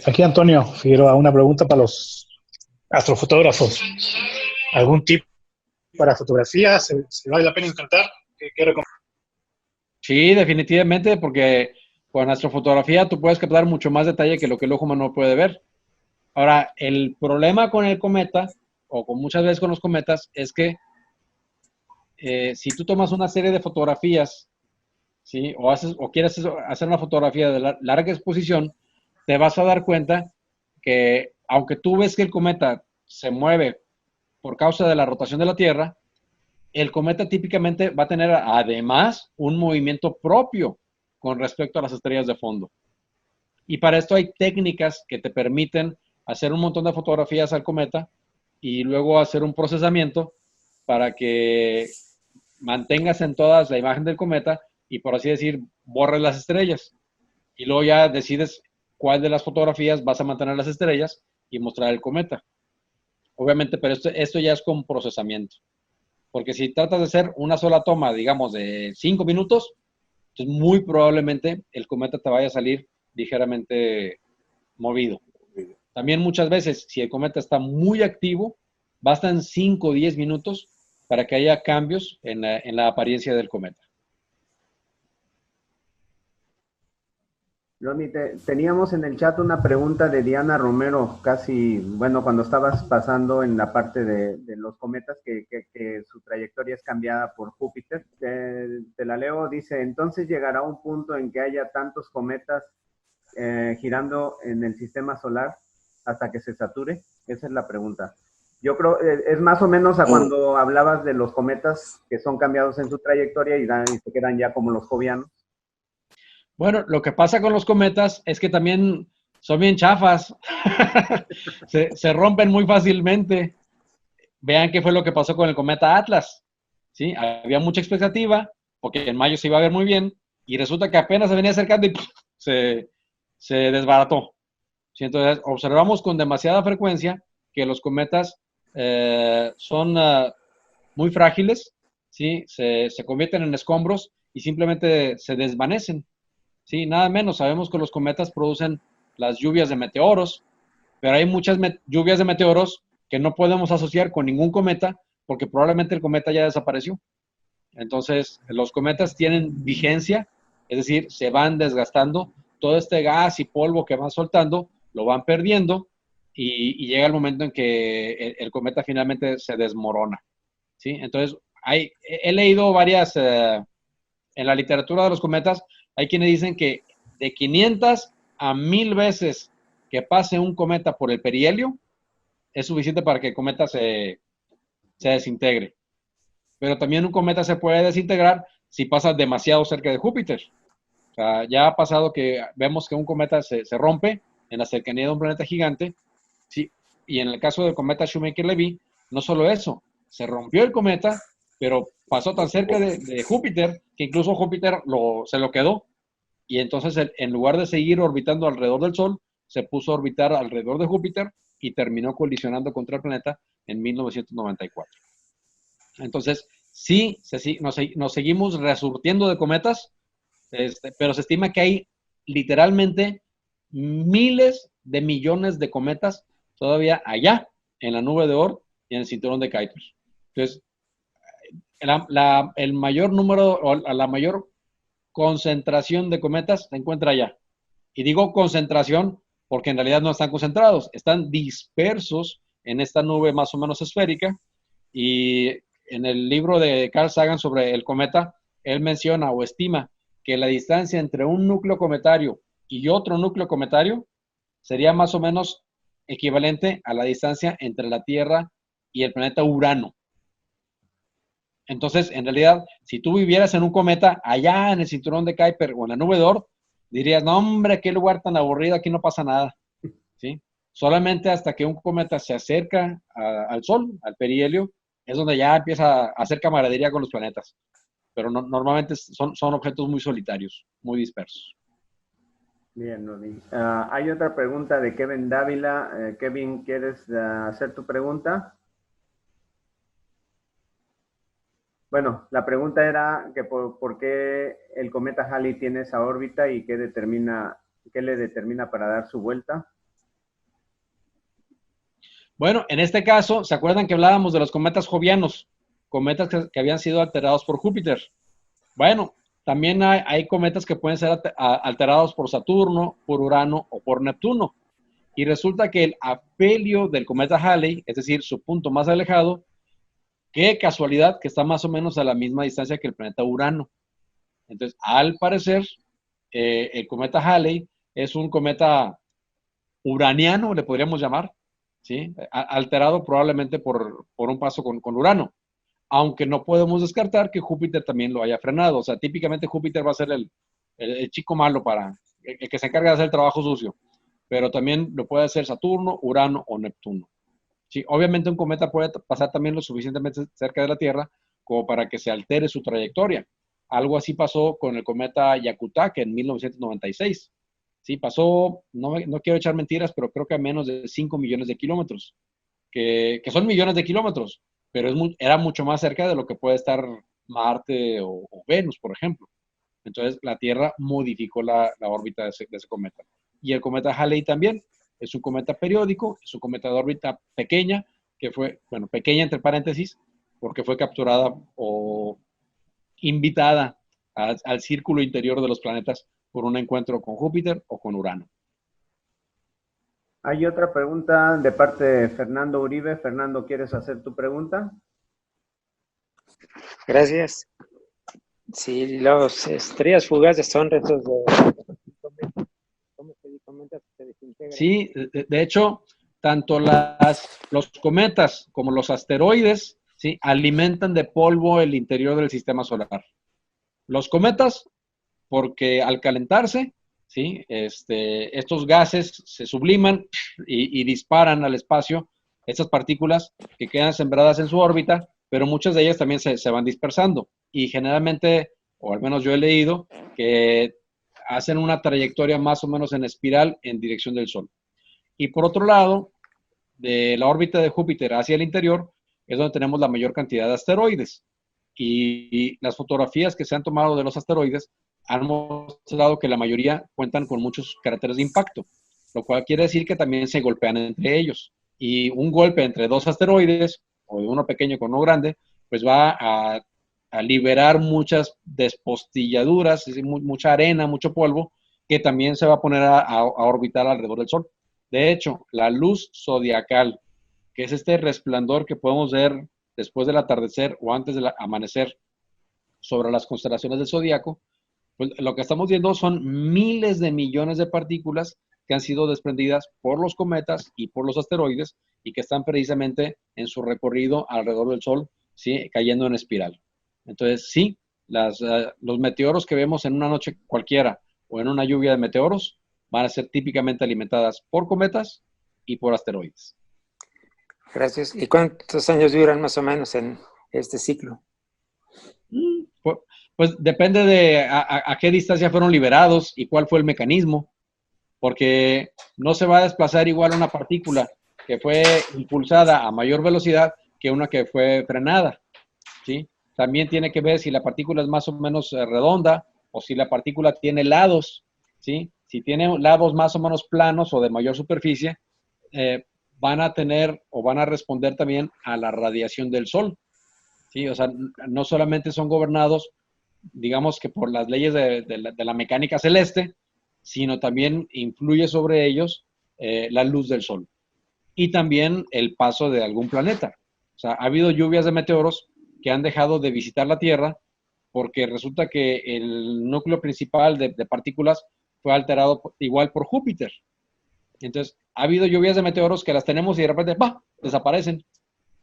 Aquí Antonio Figueroa, una pregunta para los astrofotógrafos. ¿Algún tip para fotografía? ¿Se vale la pena intentar? ¿Qué recomiendas? Sí, definitivamente, porque con astrofotografía tú puedes captar mucho más detalle que lo que el ojo humano puede ver. Ahora, el problema con el cometa, o con muchas veces con los cometas, es que si tú tomas una serie de fotografías, ¿sí? O quieres hacer una fotografía de larga exposición, te vas a dar cuenta que aunque tú ves que el cometa se mueve por causa de la rotación de la Tierra, el cometa típicamente va a tener además un movimiento propio con respecto a las estrellas de fondo. Y para esto hay técnicas que te permiten hacer un montón de fotografías al cometa y luego hacer un procesamiento para que mantengas en todas la imagen del cometa y, por así decir, borres las estrellas. Y luego ya decides cuál de las fotografías vas a mantener las estrellas y mostrar el cometa. Obviamente, pero esto ya es con procesamiento. Porque si tratas de hacer una sola toma, digamos, de 5 minutos, entonces muy probablemente el cometa te vaya a salir ligeramente movido. También muchas veces, si el cometa está muy activo, bastan 5 o 10 minutos para que haya cambios en la apariencia del cometa. Ronnie, teníamos en el chat una pregunta de Diana Romero, casi, bueno, cuando estabas pasando en la parte de los cometas, que su trayectoria es cambiada por Júpiter. Te la leo, dice, entonces llegará un punto en que haya tantos cometas girando en el sistema solar hasta que se sature. Esa es la pregunta. Yo creo, es más o menos a cuando hablabas de los cometas que son cambiados en su trayectoria y se quedan ya como los jovianos. Bueno, lo que pasa con los cometas es que también son bien chafas. se rompen muy fácilmente. Vean qué fue lo que pasó con el cometa Atlas. ¿Sí? Había mucha expectativa, porque en mayo se iba a ver muy bien, y resulta que apenas se venía acercando y se desbarató. ¿Sí? Entonces, observamos con demasiada frecuencia que los cometas son muy frágiles, ¿sí? Se convierten en escombros y simplemente se desvanecen. Sí, nada menos. Sabemos que los cometas producen las lluvias de meteoros, pero hay muchas lluvias de meteoros que no podemos asociar con ningún cometa porque probablemente el cometa ya desapareció. Entonces, los cometas tienen vigencia, es decir, se van desgastando. Todo este gas y polvo que van soltando lo van perdiendo y llega el momento en que el cometa finalmente se desmorona. ¿Sí? Entonces, he leído varias, en la literatura de los cometas, hay quienes dicen que de 500 a 1000 veces que pase un cometa por el perihelio es suficiente para que el cometa se desintegre. Pero también un cometa se puede desintegrar si pasa demasiado cerca de Júpiter. O sea, ya ha pasado que vemos que un cometa se rompe en la cercanía de un planeta gigante, ¿sí? Y en el caso del cometa Shoemaker-Levy, no solo eso, se rompió el cometa, pero pasó tan cerca de Júpiter que incluso Júpiter se lo quedó. Y entonces, en lugar de seguir orbitando alrededor del Sol, se puso a orbitar alrededor de Júpiter y terminó colisionando contra el planeta en 1994. Entonces, sí, nos seguimos resurtiendo de cometas, pero se estima que hay literalmente miles de millones de cometas todavía allá, en la nube de Oort y en el cinturón de Kuiper. Entonces, el mayor número, o la mayor concentración de cometas se encuentra allá. Y digo concentración porque en realidad no están concentrados, están dispersos en esta nube más o menos esférica. Y en el libro de Carl Sagan sobre el cometa, él menciona o estima que la distancia entre un núcleo cometario y otro núcleo cometario sería más o menos equivalente a la distancia entre la Tierra y el planeta Urano. Entonces, en realidad, si tú vivieras en un cometa allá en el cinturón de Kuiper o en la nube de Oort, dirías, no hombre, qué lugar tan aburrido, aquí no pasa nada. ¿Sí? Solamente hasta que un cometa se acerca al Sol, al perihelio, es donde ya empieza a hacer camaradería con los planetas. Pero normalmente son objetos muy solitarios, muy dispersos. Bien, Ronnie. Hay otra pregunta de Kevin Dávila. Kevin, ¿quieres hacer tu pregunta? Bueno, la pregunta era que por qué el cometa Halley tiene esa órbita y qué le determina para dar su vuelta. Bueno, en este caso, ¿se acuerdan que hablábamos de los cometas jovianos? Cometas que habían sido alterados por Júpiter. Bueno, también hay cometas que pueden ser alterados por Saturno, por Urano o por Neptuno. Y resulta que el afelio del cometa Halley, es decir, su punto más alejado, qué casualidad que está más o menos a la misma distancia que el planeta Urano. Entonces, al parecer, el cometa Halley es un cometa uraniano, le podríamos llamar, ¿sí? Alterado probablemente por un paso con Urano. Aunque no podemos descartar que Júpiter también lo haya frenado. O sea, típicamente Júpiter va a ser el chico malo el que se encarga de hacer el trabajo sucio, pero también lo puede hacer Saturno, Urano o Neptuno. Sí, obviamente un cometa puede pasar también lo suficientemente cerca de la Tierra como para que se altere su trayectoria. Algo así pasó con el cometa Hyakutake en 1996. Sí, pasó, no quiero echar mentiras, pero creo que a menos de 5 millones de kilómetros, que son millones de kilómetros, pero era mucho más cerca de lo que puede estar Marte o Venus, por ejemplo. Entonces, la Tierra modificó la órbita de ese cometa. Y el cometa Halley también es un cometa periódico, es un cometa de órbita pequeña, que fue, bueno, pequeña entre paréntesis, porque fue capturada o invitada al círculo interior de los planetas por un encuentro con Júpiter o con Urano. Hay otra pregunta de parte de Fernando Uribe. Fernando, ¿quieres hacer tu pregunta? Gracias. Si las estrellas fugaces son restos de ¿cómo se desintegran? Sí, de hecho, tanto los cometas como los asteroides, ¿sí?, alimentan de polvo el interior del sistema solar. Los cometas, porque al calentarse, ¿sí?, estos gases se subliman y disparan al espacio estas partículas que quedan sembradas en su órbita, pero muchas de ellas también se van dispersando. Y generalmente, o al menos yo he leído, que hacen una trayectoria más o menos en espiral en dirección del Sol. Y por otro lado, de la órbita de Júpiter hacia el interior, es donde tenemos la mayor cantidad de asteroides. Y las fotografías que se han tomado de los asteroides han mostrado que la mayoría cuentan con muchos cráteres de impacto, lo cual quiere decir que también se golpean entre ellos. Y un golpe entre dos asteroides, o de uno pequeño con uno grande, pues va a liberar muchas despostilladuras, es decir, mucha arena, mucho polvo, que también se va a poner a orbitar alrededor del Sol. De hecho, la luz zodiacal, que es este resplandor que podemos ver después del atardecer o antes del amanecer sobre las constelaciones del zodiaco, pues lo que estamos viendo son miles de millones de partículas que han sido desprendidas por los cometas y por los asteroides y que están precisamente en su recorrido alrededor del Sol, ¿sí?, cayendo en espiral. Entonces, sí, los meteoros que vemos en una noche cualquiera o en una lluvia de meteoros van a ser típicamente alimentadas por cometas y por asteroides. Gracias. ¿Y cuántos años duran más o menos en este ciclo? Pues depende de a qué distancia fueron liberados y cuál fue el mecanismo, porque no se va a desplazar igual una partícula que fue impulsada a mayor velocidad que una que fue frenada, ¿sí? También tiene que ver si la partícula es más o menos redonda o si la partícula tiene lados, ¿sí? Si tiene lados más o menos planos o de mayor superficie, van a tener o van a responder también a la radiación del Sol, ¿sí? O sea, no solamente son gobernados, digamos que por las leyes de la mecánica celeste, sino también influye sobre ellos la luz del Sol y también el paso de algún planeta. O sea, ha habido lluvias de meteoros que han dejado de visitar la Tierra porque resulta que el núcleo principal de partículas fue alterado igual por Júpiter. Entonces, ha habido lluvias de meteoros que las tenemos y de repente, ¡bah!, desaparecen.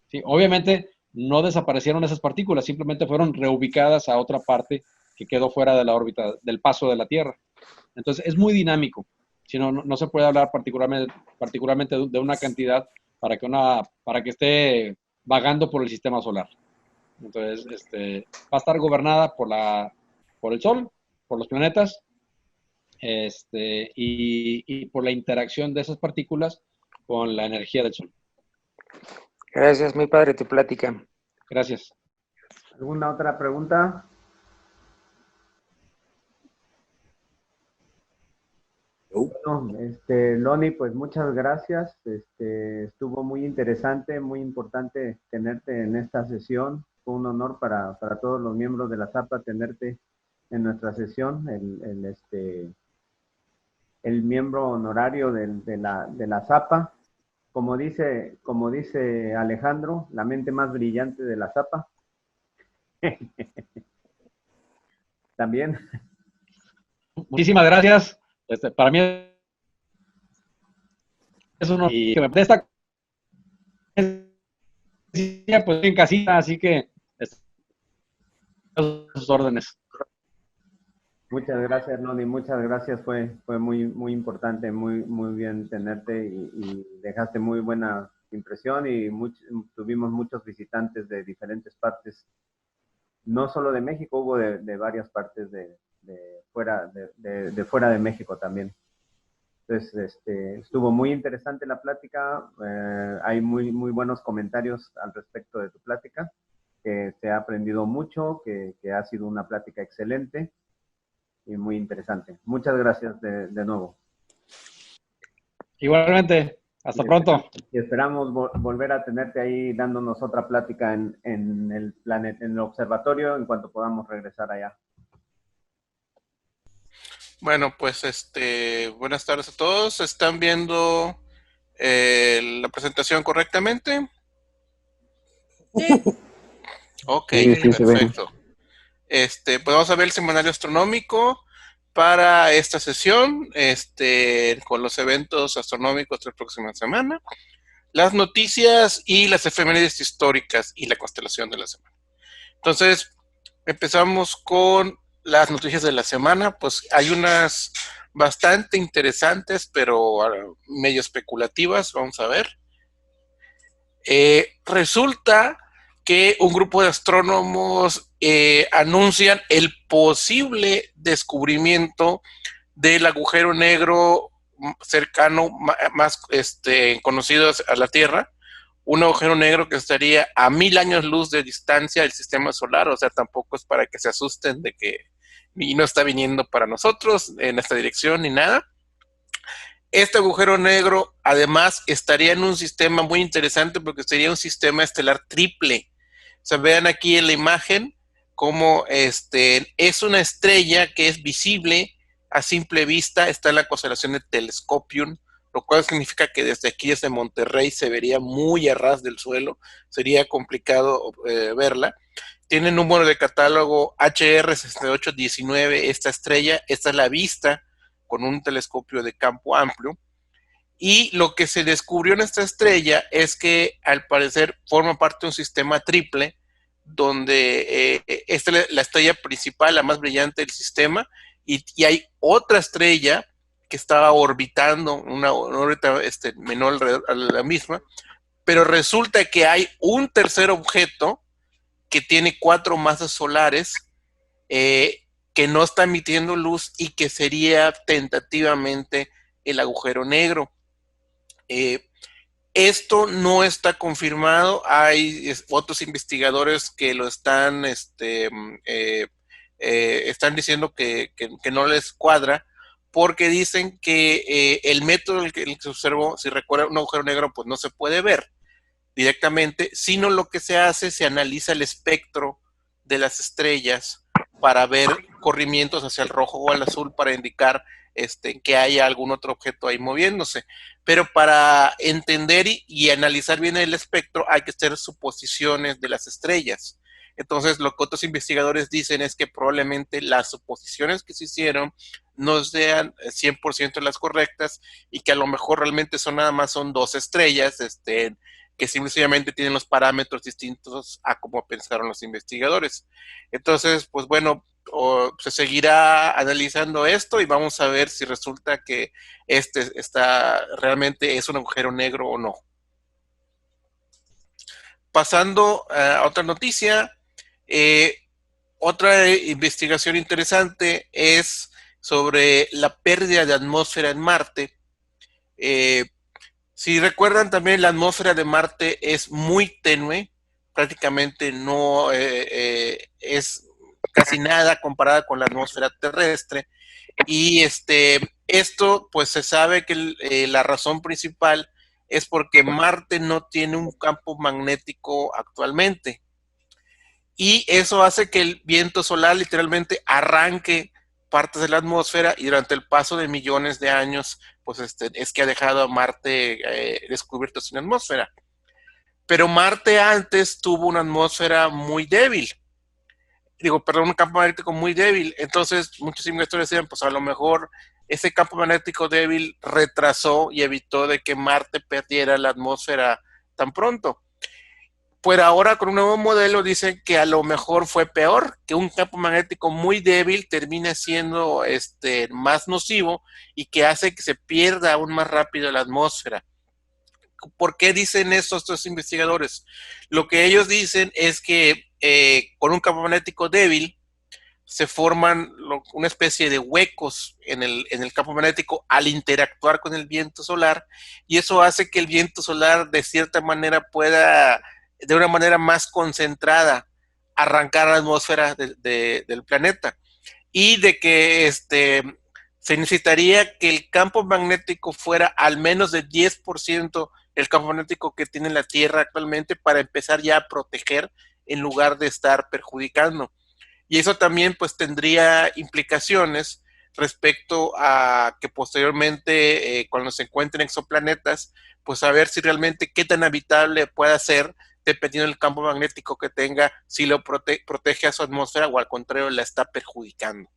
¿Sí? Obviamente, no desaparecieron esas partículas, simplemente fueron reubicadas a otra parte que quedó fuera de la órbita, del paso de la Tierra. Entonces, es muy dinámico. Si no se puede hablar particularmente de una cantidad para que esté vagando por el sistema solar. Entonces, va a estar gobernada por el Sol, por los planetas, y por la interacción de esas partículas con la energía del Sol. Gracias, muy padre tu plática. Gracias. ¿Alguna otra pregunta? Bueno, Loni, pues muchas gracias. Estuvo muy interesante, muy importante tenerte en esta sesión. Fue un honor para todos los miembros de la ZAPA tenerte en nuestra sesión, el miembro honorario de la ZAPA. Como dice Alejandro, la mente más brillante de la ZAPA. También. Muchísimas gracias. Para mí es uno y que me presta pues en casita, así que a sus órdenes. Muchas gracias, Noni, muchas gracias. Fue muy importante, muy bien tenerte y dejaste muy buena impresión y tuvimos muchos visitantes de diferentes partes, no solo de México, hubo de varias partes de fuera de México también. Entonces, estuvo muy interesante la plática, hay muy buenos comentarios al respecto de tu plática, que se ha aprendido mucho, que ha sido una plática excelente y muy interesante. Muchas gracias de nuevo. Igualmente, hasta pronto. Y esperamos volver a tenerte ahí dándonos otra plática en en el observatorio en cuanto podamos regresar allá. Bueno, pues buenas tardes a todos. ¿Están viendo la presentación correctamente? Sí. Ok, Sí, perfecto. Pues vamos a ver el semanario astronómico para esta sesión, con los eventos astronómicos de la próxima semana, las noticias y las efemérides históricas y la constelación de la semana. Entonces, empezamos con las noticias de la semana. Pues hay unas bastante interesantes, pero medio especulativas. Vamos a ver. Resulta que un grupo de astrónomos anuncian el posible descubrimiento del agujero negro cercano, más conocido a la Tierra, un agujero negro que estaría a 1000 años luz de distancia del sistema solar. O sea, tampoco es para que se asusten de que no está viniendo para nosotros en esta dirección ni nada. Este agujero negro, además, estaría en un sistema muy interesante porque sería un sistema estelar triple. O sea, vean aquí en la imagen cómo es una estrella que es visible a simple vista. Está en la constelación de Telescopium, lo cual significa que desde aquí, desde Monterrey, se vería muy a ras del suelo. Sería complicado verla. Tiene número de catálogo HR6819, esta estrella. Esta es la vista con un telescopio de campo amplio. Y lo que se descubrió en esta estrella es que al parecer forma parte de un sistema triple, donde esta es la estrella principal, la más brillante del sistema, y hay otra estrella que estaba orbitando, una órbita menor alrededor a la misma, pero resulta que hay un tercer objeto que tiene 4 masas solares, que no está emitiendo luz y que sería tentativamente el agujero negro. Esto no está confirmado. Hay otros investigadores que lo están diciendo que no les cuadra, porque dicen que el método en el que se observó, si recuerdan, un agujero negro pues no se puede ver directamente, sino lo que se hace, se analiza el espectro de las estrellas para ver corrimientos hacia el rojo o al azul, para indicar que haya algún otro objeto ahí moviéndose. Pero para entender y analizar bien el espectro hay que hacer suposiciones de las estrellas. Entonces, lo que otros investigadores dicen es que probablemente las suposiciones que se hicieron no sean 100% las correctas, y que a lo mejor realmente nada más son 2 estrellas, que simplemente tienen los parámetros distintos a como pensaron los investigadores. Entonces, pues bueno, se seguirá analizando esto y vamos a ver si resulta que realmente es un agujero negro o no. Pasando a otra noticia, otra investigación interesante es sobre la pérdida de atmósfera en Marte. Si recuerdan, también la atmósfera de Marte es muy tenue, prácticamente no es casi nada comparada con la atmósfera terrestre, y esto pues se sabe que la razón principal es porque Marte no tiene un campo magnético actualmente, y eso hace que el viento solar literalmente arranque partes de la atmósfera, y durante el paso de millones de años pues es que ha dejado a Marte descubierto sin atmósfera. Pero Marte antes tuvo una atmósfera muy débil, un campo magnético muy débil. Entonces muchos investigadores decían, pues a lo mejor ese campo magnético débil retrasó y evitó de que Marte perdiera la atmósfera tan pronto. Pues ahora con un nuevo modelo dicen que a lo mejor fue peor, que un campo magnético muy débil termina siendo más nocivo y que hace que se pierda aún más rápido la atmósfera. ¿Por qué dicen eso estos investigadores? Lo que ellos dicen es que con un campo magnético débil se forman una especie de huecos en el campo magnético al interactuar con el viento solar, y eso hace que el viento solar de cierta manera pueda, de una manera más concentrada, arrancar la atmósfera del planeta, y de que se necesitaría que el campo magnético fuera al menos de 10% el campo magnético que tiene la Tierra actualmente para empezar ya a proteger en lugar de estar perjudicando. Y eso también pues tendría implicaciones respecto a que posteriormente cuando se encuentren exoplanetas, pues saber si realmente qué tan habitable puede ser dependiendo del campo magnético que tenga, si lo protege a su atmósfera o al contrario la está perjudicando.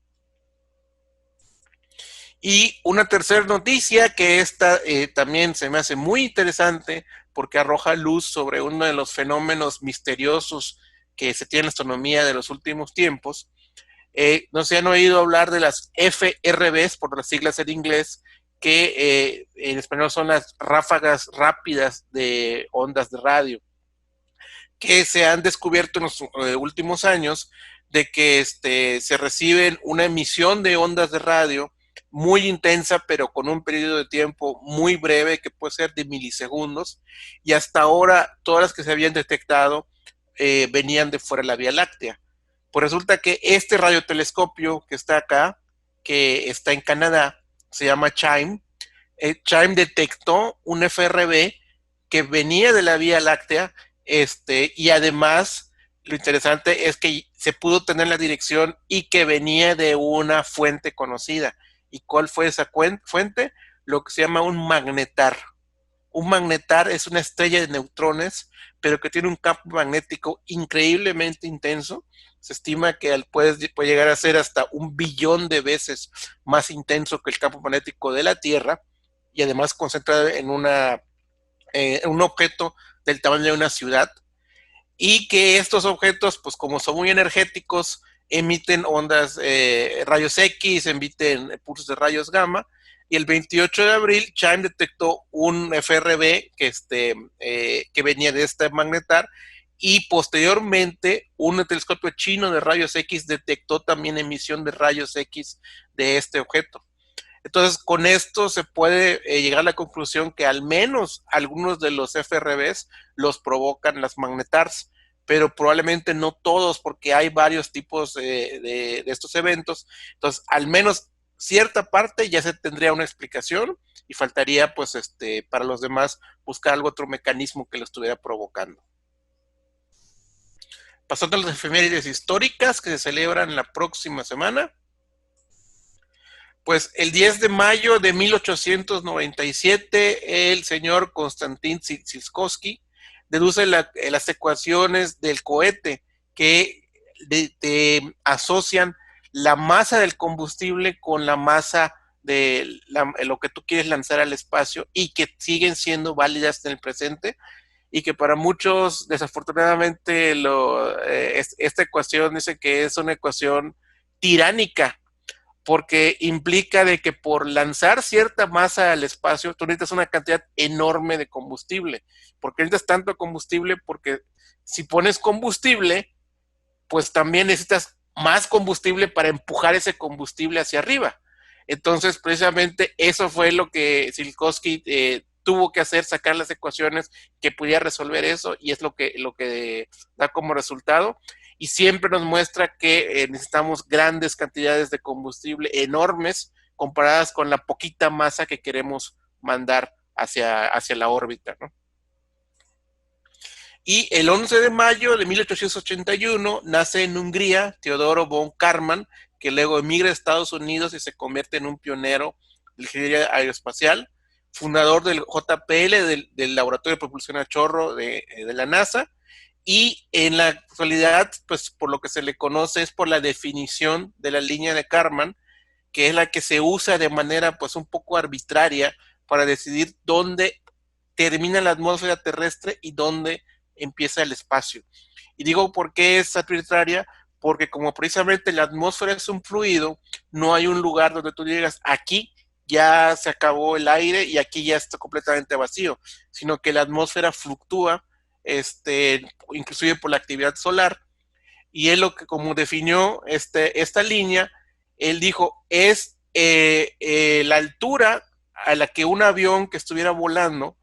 Y una tercera noticia que esta también se me hace muy interesante porque arroja luz sobre uno de los fenómenos misteriosos que se tiene en la astronomía de los últimos tiempos. No se han oído hablar de las FRBs, por las siglas en inglés, que en español son las ráfagas rápidas de ondas de radio, que se han descubierto en los últimos años, de que se reciben una emisión de ondas de radio muy intensa, pero con un periodo de tiempo muy breve, que puede ser de milisegundos, y hasta ahora todas las que se habían detectado venían de fuera de la Vía Láctea. Pues resulta que este radiotelescopio que está acá, que está en Canadá, se llama CHIME. CHIME detectó un FRB que venía de la Vía Láctea, y además lo interesante es que se pudo tener la dirección y que venía de una fuente conocida. ¿Y cuál fue esa fuente? Lo que se llama un magnetar. Un magnetar es una estrella de neutrones, pero que tiene un campo magnético increíblemente intenso. Se estima que puede llegar a ser hasta 1 billón de veces más intenso que el campo magnético de la Tierra, y además concentrado en un objeto del tamaño de una ciudad, y que estos objetos, pues como son muy energéticos, emiten ondas, rayos X, emiten pulsos de rayos gamma. Y el 28 de abril, CHIME detectó un FRB que venía de este magnetar, y posteriormente un telescopio chino de rayos X detectó también emisión de rayos X de este objeto. Entonces, con esto se puede llegar a la conclusión que al menos algunos de los FRBs los provocan las magnetars, pero probablemente no todos, porque hay varios tipos de estos eventos. Entonces, al menos cierta parte ya se tendría una explicación, y faltaría, pues, para los demás buscar algún otro mecanismo que lo estuviera provocando. Pasando a las efemérides históricas que se celebran la próxima semana. Pues el 10 de mayo de 1897, el señor Konstantin Tsiolkovsky deduce las ecuaciones del cohete que asocian la masa del combustible con la masa de lo que tú quieres lanzar al espacio, y que siguen siendo válidas en el presente, y que para muchos, desafortunadamente, esta ecuación dice que es una ecuación tiránica, porque implica de que por lanzar cierta masa al espacio, tú necesitas una cantidad enorme de combustible. ¿Por qué necesitas tanto combustible? Porque si pones combustible, pues también necesitas más combustible para empujar ese combustible hacia arriba. Entonces, precisamente eso fue lo que Tsiolkovsky tuvo que hacer, sacar las ecuaciones que pudiera resolver eso, y es lo que da como resultado. Y siempre nos muestra que necesitamos grandes cantidades de combustible, enormes, comparadas con la poquita masa que queremos mandar hacia la órbita, ¿no? Y el 11 de mayo de 1881 nace en Hungría Teodoro von Karman, que luego emigra a Estados Unidos y se convierte en un pionero de la ingeniería aeroespacial, fundador del JPL, del Laboratorio de Propulsión a Chorro de la NASA. Y en la actualidad, pues por lo que se le conoce es por la definición de la línea de Karman, que es la que se usa de manera pues un poco arbitraria para decidir dónde termina la atmósfera terrestre y dónde empieza el espacio. Y digo, ¿por qué es arbitraria? Porque como precisamente la atmósfera es un fluido, no hay un lugar donde tú llegas, aquí ya se acabó el aire y aquí ya está completamente vacío, sino que la atmósfera fluctúa, inclusive por la actividad solar, y él lo que como definió esta línea, él dijo, es la altura a la que un avión que estuviera volando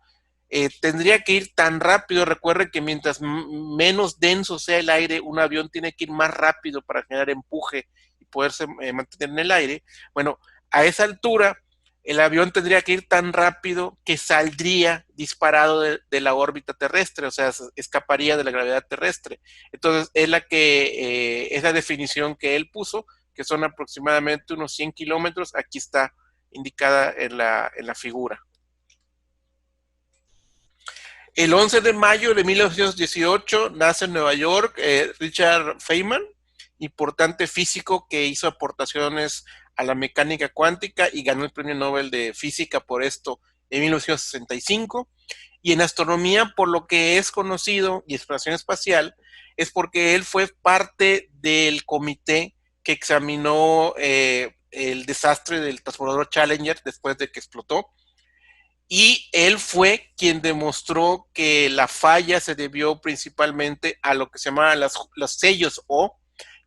tendría que ir tan rápido. Recuerden que mientras menos denso sea el aire, un avión tiene que ir más rápido para generar empuje y poderse mantener en el aire. Bueno, a esa altura, el avión tendría que ir tan rápido que saldría disparado de la órbita terrestre, o sea, escaparía de la gravedad terrestre. Entonces, es la definición que él puso, que son aproximadamente unos 100 kilómetros. Aquí está indicada en la figura. El 11 de mayo de 1918 nace en Nueva York Richard Feynman, importante físico que hizo aportaciones a la mecánica cuántica y ganó el premio Nobel de Física por esto en 1965. Y en astronomía, por lo que es conocido, y exploración espacial, es porque él fue parte del comité que examinó el desastre del transbordador Challenger después de que explotó. Y él fue quien demostró que la falla se debió principalmente a lo que se llamaban los sellos O,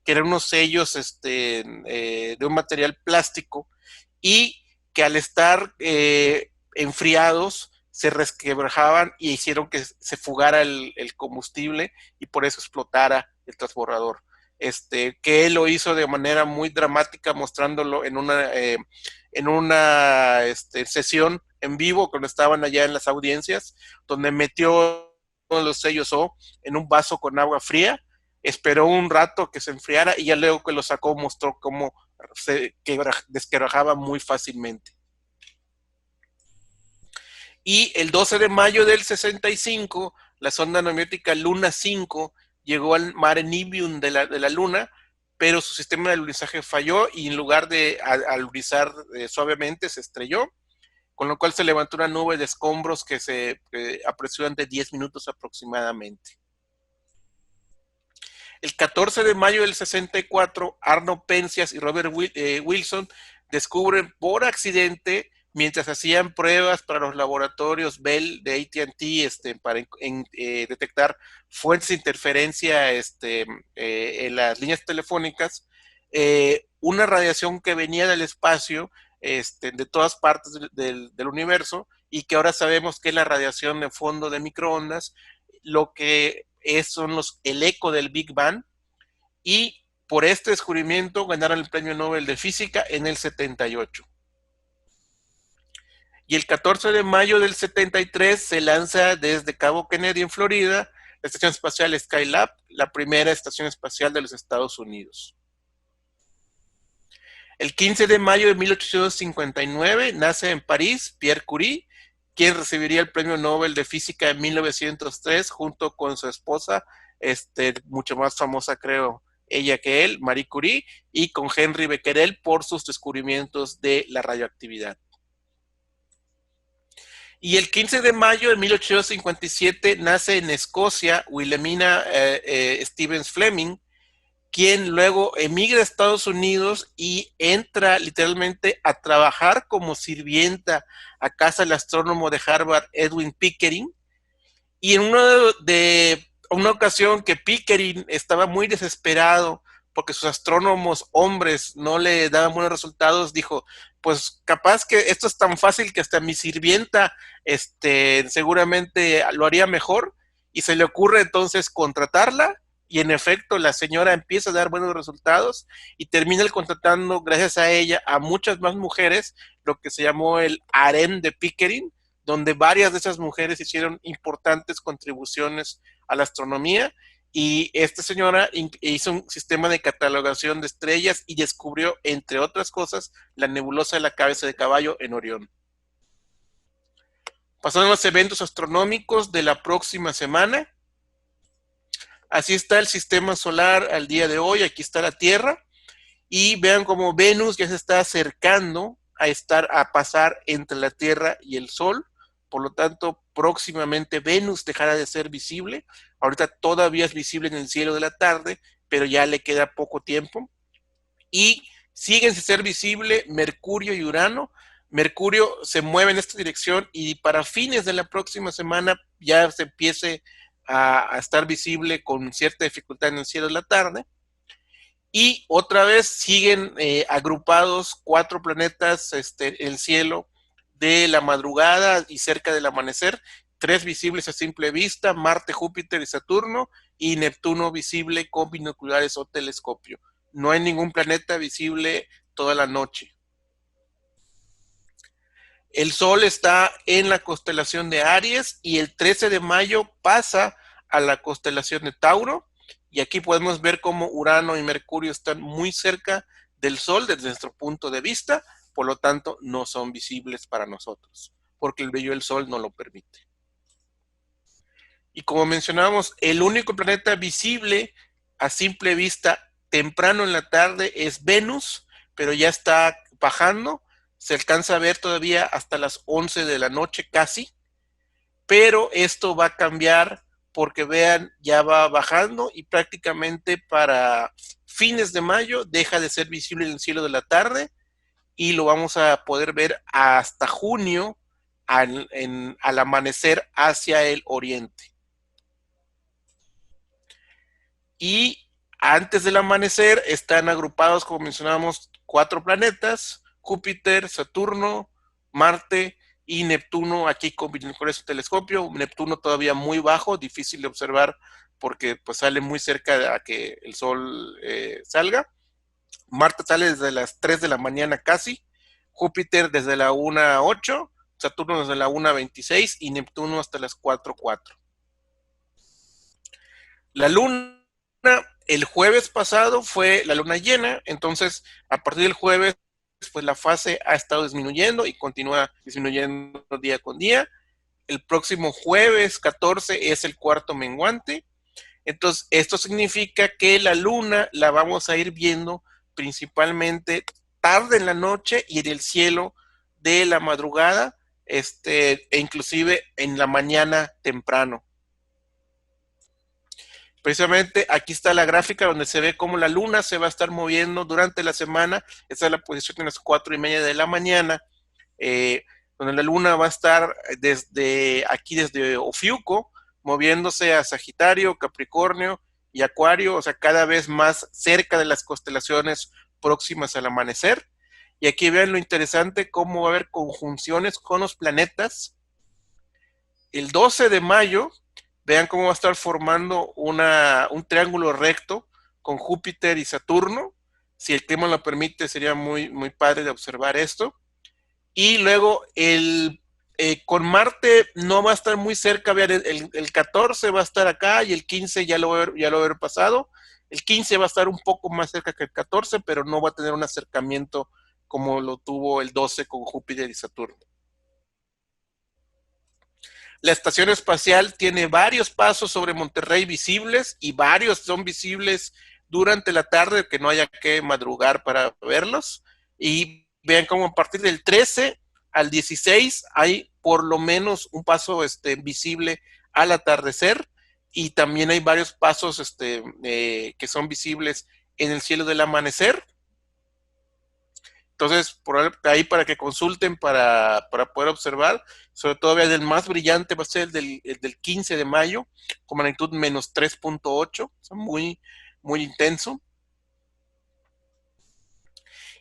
que eran unos sellos de un material plástico, y que al estar enfriados se resquebrajaban y hicieron que se fugara el combustible y por eso explotara el transbordador. Que él lo hizo de manera muy dramática, mostrándolo en una sesión en vivo cuando estaban allá en las audiencias, donde metió todos los sellos O en un vaso con agua fría, esperó un rato que se enfriara y ya luego que lo sacó mostró cómo se desquebrajaba muy fácilmente. Y el 12 de mayo del 65, la sonda neumática Luna 5 llegó al mare Nibium de la Luna, pero su sistema de alunizaje falló y en lugar de alunizar suavemente se estrelló, con lo cual se levantó una nube de escombros que se apreció durante 10 minutos aproximadamente. El 14 de mayo del 64, Arno Penzias y Robert Wilson descubren por accidente, mientras hacían pruebas para los laboratorios Bell de AT&T para detectar fuentes de interferencia en las líneas telefónicas, una radiación que venía del espacio, de todas partes del universo, y que ahora sabemos que es la radiación de fondo de microondas, lo que son el eco del Big Bang, y por este descubrimiento ganaron el premio Nobel de Física en el 78. Y el 14 de mayo del 73 se lanza desde Cabo Kennedy en Florida la estación espacial Skylab, la primera estación espacial de los Estados Unidos. El 15 de mayo de 1859 nace en París Pierre Curie, quien recibiría el premio Nobel de Física en 1903 junto con su esposa, mucho más famosa creo ella que él, Marie Curie, y con Henri Becquerel por sus descubrimientos de la radioactividad. Y el 15 de mayo de 1857 nace en Escocia Wilhelmina Stevens Fleming, quien luego emigra a Estados Unidos y entra literalmente a trabajar como sirvienta a casa del astrónomo de Harvard, Edwin Pickering. Y en una ocasión que Pickering estaba muy desesperado porque sus astrónomos hombres no le daban buenos resultados, dijo, pues capaz que esto es tan fácil que hasta mi sirvienta seguramente lo haría mejor, y se le ocurre entonces contratarla, y en efecto la señora empieza a dar buenos resultados y termina contratando, gracias a ella, a muchas más mujeres, lo que se llamó el harem de Pickering, donde varias de esas mujeres hicieron importantes contribuciones a la astronomía, y esta señora hizo un sistema de catalogación de estrellas y descubrió, entre otras cosas, la nebulosa de la cabeza de caballo en Orión. Pasando a los eventos astronómicos de la próxima semana. Así está el sistema solar al día de hoy. Aquí está la Tierra. Y vean cómo Venus ya se está acercando a pasar entre la Tierra y el Sol. por lo tanto, próximamente Venus dejará de ser visible. Ahorita todavía es visible en el cielo de la tarde, pero ya le queda poco tiempo. Y siguen sin ser visible Mercurio y Urano. Mercurio se mueve en esta dirección y para fines de la próxima semana ya se empiece a estar visible con cierta dificultad en el cielo de la tarde. Y otra vez siguen agrupados 4 planetas en el cielo de la madrugada y cerca del amanecer, 3 visibles a simple vista, Marte, Júpiter y Saturno, y Neptuno visible con binoculares o telescopio. No hay ningún planeta visible toda la noche. El Sol está en la constelación de Aries y el 13 de mayo pasa a la constelación de Tauro, y aquí podemos ver cómo Urano y Mercurio están muy cerca del Sol desde nuestro punto de vista, por lo tanto no son visibles para nosotros, porque el brillo del Sol no lo permite. Y como mencionábamos, el único planeta visible a simple vista temprano en la tarde es Venus, pero ya está bajando, se alcanza a ver todavía hasta las 11 de la noche casi, pero esto va a cambiar porque vean, ya va bajando y prácticamente para fines de mayo deja de ser visible en el cielo de la tarde y lo vamos a poder ver hasta junio al amanecer hacia el oriente. Y antes del amanecer están agrupados, como mencionábamos, 4 planetas: Júpiter, Saturno, Marte y Neptuno, aquí con binoculares o telescopio. Neptuno todavía muy bajo, difícil de observar porque pues sale muy cerca de a que el Sol salga. Marte sale desde las 3 de la mañana casi, Júpiter desde la 1:08, Saturno desde la 1:26 y Neptuno hasta las 4:04. La luna, el jueves pasado fue la luna llena, entonces a partir del jueves pues la fase ha estado disminuyendo y continúa disminuyendo día con día. El próximo jueves 14 es el cuarto menguante. Entonces esto significa que la luna la vamos a ir viendo principalmente tarde en la noche y en el cielo de la madrugada, e inclusive en la mañana temprano. Precisamente aquí está la gráfica donde se ve cómo la luna se va a estar moviendo durante la semana. Esta es la posición en las 4:30 de la mañana, donde la luna va a estar desde Ofiuco, moviéndose a Sagitario, Capricornio y Acuario, o sea, cada vez más cerca de las constelaciones próximas al amanecer. Y aquí vean lo interesante, cómo va a haber conjunciones con los planetas. El 12 de mayo, vean cómo va a estar formando un triángulo recto con Júpiter y Saturno. Si el clima lo permite, sería muy, muy padre de observar esto. Y luego con Marte no va a estar muy cerca. Vean, el 14 va a estar acá y el 15 ya lo va a haber pasado. El 15 va a estar un poco más cerca que el 14, pero no va a tener un acercamiento como lo tuvo el 12 con Júpiter y Saturno. La estación espacial tiene varios pasos sobre Monterrey visibles y varios son visibles durante la tarde, que no haya que madrugar para verlos. Y vean cómo a partir del 13 al 16 hay por lo menos un paso visible al atardecer, y también hay varios pasos que son visibles en el cielo del amanecer. Entonces, por ahí para que consulten para poder observar, sobre todo el más brillante va a ser el del 15 de mayo, con magnitud menos 3.8, o sea, muy, muy intenso.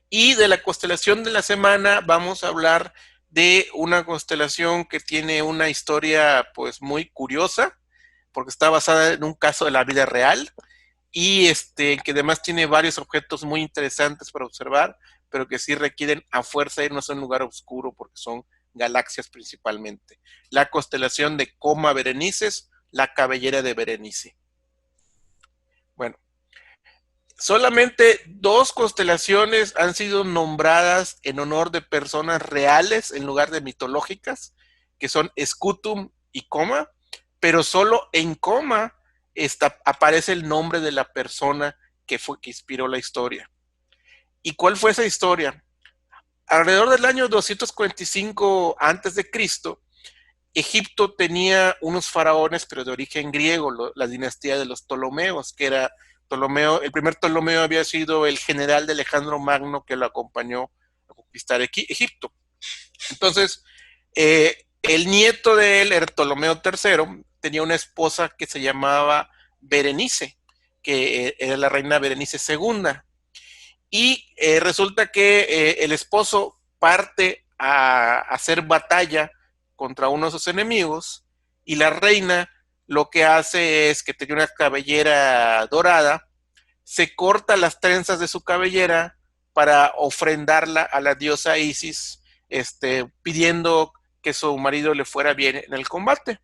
Y de la constelación de la semana vamos a hablar de una constelación que tiene una historia pues muy curiosa, porque está basada en un caso de la vida real, y que además tiene varios objetos muy interesantes para observar, pero que sí requieren a fuerza irnos a un lugar oscuro porque son galaxias principalmente. La constelación de Coma Berenices, la cabellera de Berenice. Bueno, solamente 2 constelaciones han sido nombradas en honor de personas reales en lugar de mitológicas, que son Scutum y Coma, pero solo en Coma aparece el nombre de la persona que inspiró la historia. ¿Y cuál fue esa historia? Alrededor del año 245 a.C., Egipto tenía unos faraones, pero de origen griego, la dinastía de los Ptolomeos, que era Ptolomeo, el primer Ptolomeo había sido el general de Alejandro Magno que lo acompañó a conquistar Egipto. Entonces, el nieto de él era Ptolomeo III, tenía una esposa que se llamaba Berenice, que era la reina Berenice II. Y resulta que el esposo parte a hacer batalla contra uno de sus enemigos, y la reina lo que hace es que tenía una cabellera dorada, se corta las trenzas de su cabellera para ofrendarla a la diosa Isis, pidiendo que su marido le fuera bien en el combate.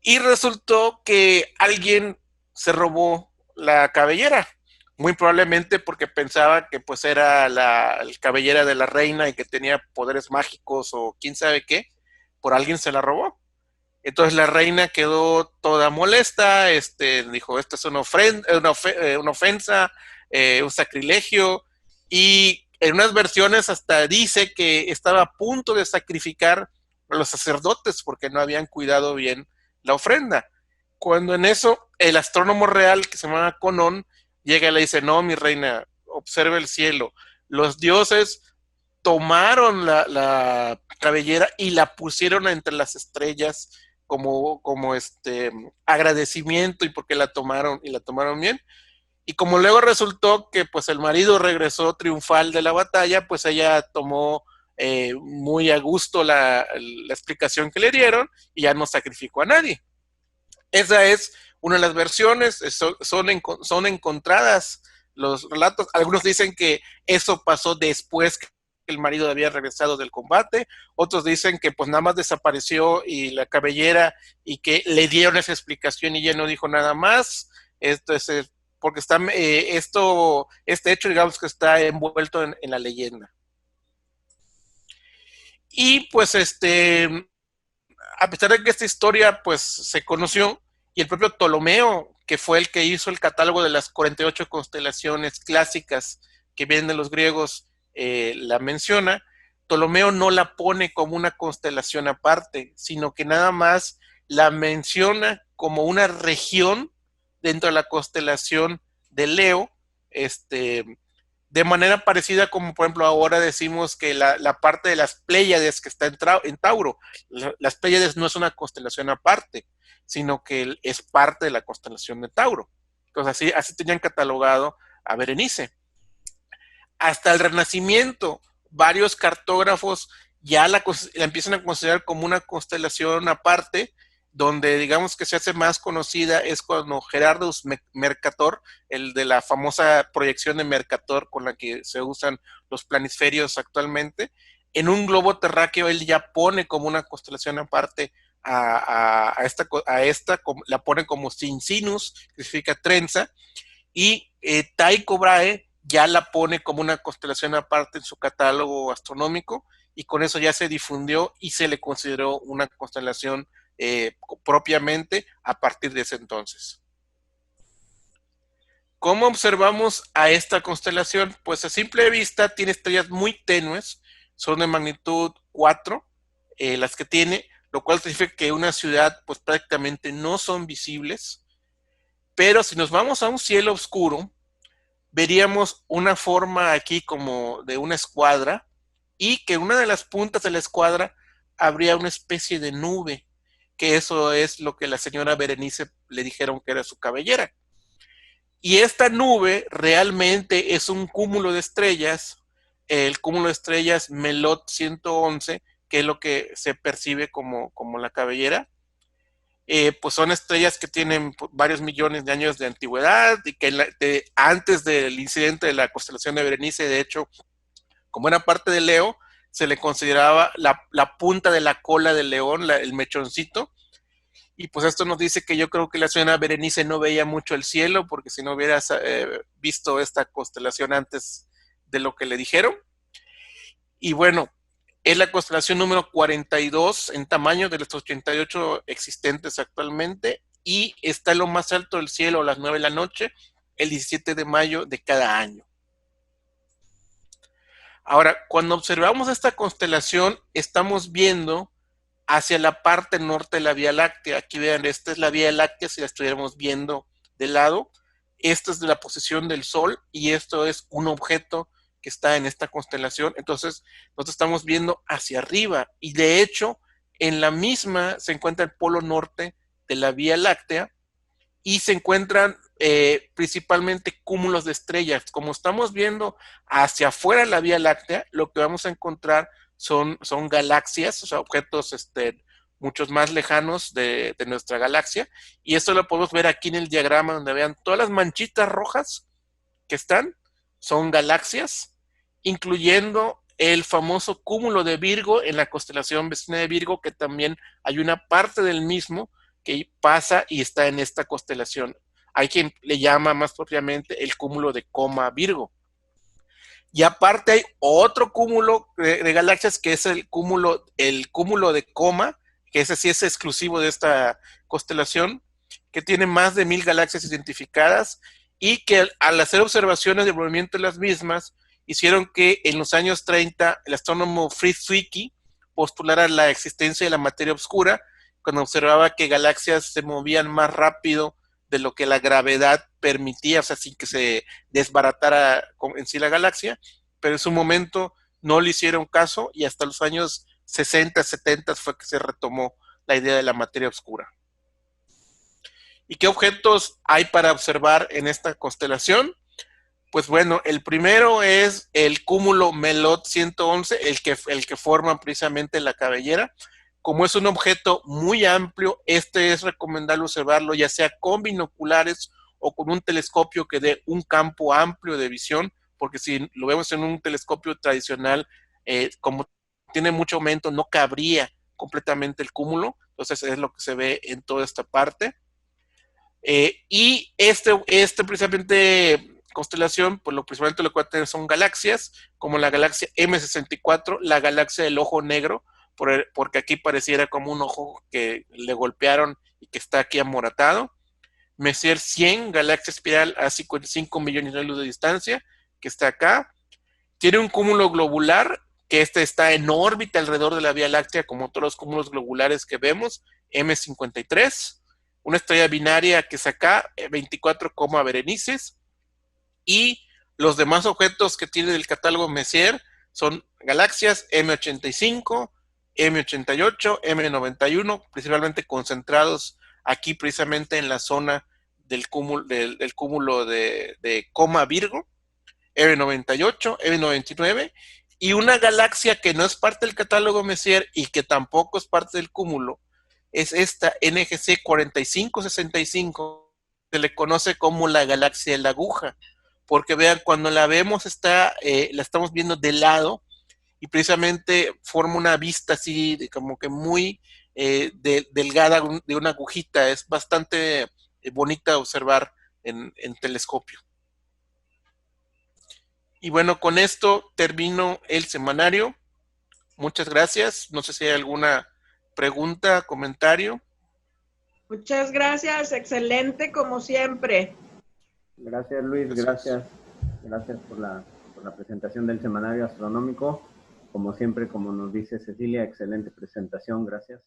Y resultó que alguien se robó la cabellera, muy probablemente porque pensaba que pues era la cabellera de la reina y que tenía poderes mágicos o quién sabe qué. Por alguien se la robó. Entonces la reina quedó toda molesta, dijo, esto es una ofensa, un sacrilegio, y en unas versiones hasta dice que estaba a punto de sacrificar a los sacerdotes porque no habían cuidado bien la ofrenda. Cuando en eso el astrónomo real, que se llama Conón, llega y le dice, no, mi reina, observe el cielo, los dioses tomaron la cabellera y la pusieron entre las estrellas como agradecimiento, y porque la tomaron bien. Y como luego resultó que pues el marido regresó triunfal de la batalla, pues ella tomó muy a gusto la explicación que le dieron y ya no sacrificó a nadie. Esa es una de las versiones, son encontradas los relatos. Algunos dicen que eso pasó después que el marido había regresado del combate, otros dicen que pues nada más desapareció y la cabellera, y que le dieron esa explicación y ella no dijo nada más. Esto es porque este hecho, digamos, que está envuelto en la leyenda. Y pues a pesar de que esta historia pues se conoció, y el propio Ptolomeo, que fue el que hizo el catálogo de las 48 constelaciones clásicas que vienen de los griegos, la menciona, Ptolomeo no la pone como una constelación aparte, sino que nada más la menciona como una región dentro de la constelación de Leo, de manera parecida como por ejemplo ahora decimos que la parte de las Pléyades que está en Tauro. Las Pléyades no es una constelación aparte, sino que es parte de la constelación de Tauro. Entonces así tenían catalogado a Berenice. Hasta el Renacimiento, varios cartógrafos ya la empiezan a considerar como una constelación aparte, donde digamos que se hace más conocida es cuando Gerardus Mercator, el de la famosa proyección de Mercator con la que se usan los planisferios actualmente, en un globo terráqueo él ya pone como una constelación aparte a esta, la pone como Cincinus, que significa trenza, y Tycho Brahe ya la pone como una constelación aparte en su catálogo astronómico, y con eso ya se difundió y se le consideró una constelación propiamente a partir de ese entonces. ¿Cómo observamos a esta constelación? Pues a simple vista tiene estrellas muy tenues, son de magnitud 4, las que tiene, lo cual significa que una ciudad pues prácticamente no son visibles, pero si nos vamos a un cielo oscuro, veríamos una forma aquí como de una escuadra, y que en una de las puntas de la escuadra habría una especie de nube, que eso es lo que la señora Berenice le dijeron que era su cabellera. Y esta nube realmente es un cúmulo de estrellas, el cúmulo de estrellas Melot 111, que es lo que se percibe como la cabellera. Pues son estrellas que tienen varios millones de años de antigüedad, y que antes del incidente de la constelación de Berenice, de hecho, como era parte de Leo, se le consideraba la punta de la cola del león, el mechoncito. Y pues esto nos dice que yo creo que la señora Berenice no veía mucho el cielo, porque si no hubiera visto esta constelación antes de lo que le dijeron. Y bueno, es la constelación número 42 en tamaño de los 88 existentes actualmente, y está en lo más alto del cielo a las 9 de la noche, el 17 de mayo de cada año. Ahora, cuando observamos esta constelación, estamos viendo hacia la parte norte de la Vía Láctea. Aquí vean, esta es la Vía Láctea si la estuviéramos viendo de lado. Esta es de la posición del Sol y esto es un objeto que está en esta constelación. Entonces, nosotros estamos viendo hacia arriba y de hecho, en la misma se encuentra el polo norte de la Vía Láctea y se encuentran principalmente cúmulos de estrellas. Como estamos viendo hacia afuera de la Vía Láctea, lo que vamos a encontrar son galaxias, o sea, objetos muchos más lejanos de nuestra galaxia. Y esto lo podemos ver aquí en el diagrama, donde vean todas las manchitas rojas que están, son galaxias, incluyendo el famoso cúmulo de Virgo en la constelación vecina de Virgo, que también hay una parte del mismo que pasa y está en esta constelación. Hay quien le llama más propiamente el cúmulo de Coma Virgo. Y aparte hay otro cúmulo de galaxias que es el cúmulo de Coma, que ese sí es exclusivo de esta constelación, que tiene más de 1000 galaxias identificadas y que al hacer observaciones del movimiento de las mismas, hicieron que en los años 30 el astrónomo Fritz Zwicky postulara la existencia de la materia oscura, cuando observaba que galaxias se movían más rápido de lo que la gravedad permitía, o sea, sin que se desbaratara en sí la galaxia, pero en su momento no le hicieron caso y hasta los años 60, 70 fue que se retomó la idea de la materia oscura. ¿Y qué objetos hay para observar en esta constelación? Pues bueno, el primero es el cúmulo Melot 111, el que forma precisamente la cabellera. Como es un objeto muy amplio, es recomendable observarlo ya sea con binoculares o con un telescopio que dé un campo amplio de visión, porque si lo vemos en un telescopio tradicional, como tiene mucho aumento, no cabría completamente el cúmulo, entonces es lo que se ve en toda esta parte. Y precisamente constelación, pues principalmente lo que va a tener son galaxias, como la galaxia M64, la galaxia del ojo negro, porque aquí pareciera como un ojo que le golpearon y que está aquí amoratado. Messier 100, galaxia espiral a 55 millones de luz de distancia, que está acá. Tiene un cúmulo globular, que está en órbita alrededor de la Vía Láctea, como todos los cúmulos globulares que vemos, M53. Una estrella binaria que es acá, 24, Berenices. Y los demás objetos que tiene el catálogo Messier son galaxias M85, M88, M91, principalmente concentrados aquí precisamente en la zona del cúmulo de Coma Virgo, M98, M99, y una galaxia que no es parte del catálogo Messier y que tampoco es parte del cúmulo, es esta NGC 4565, se le conoce como la galaxia de la aguja, porque vean, cuando la vemos la estamos viendo de lado, y precisamente forma una vista así como que muy delgada de una agujita. Es bastante bonita observar en telescopio. Y bueno, con esto termino el semanario. Muchas gracias. No sé si hay alguna pregunta, comentario. Muchas gracias, excelente como siempre. Gracias, Luis, gracias por la presentación del semanario astronómico. Como siempre, como nos dice Cecilia, excelente presentación, gracias.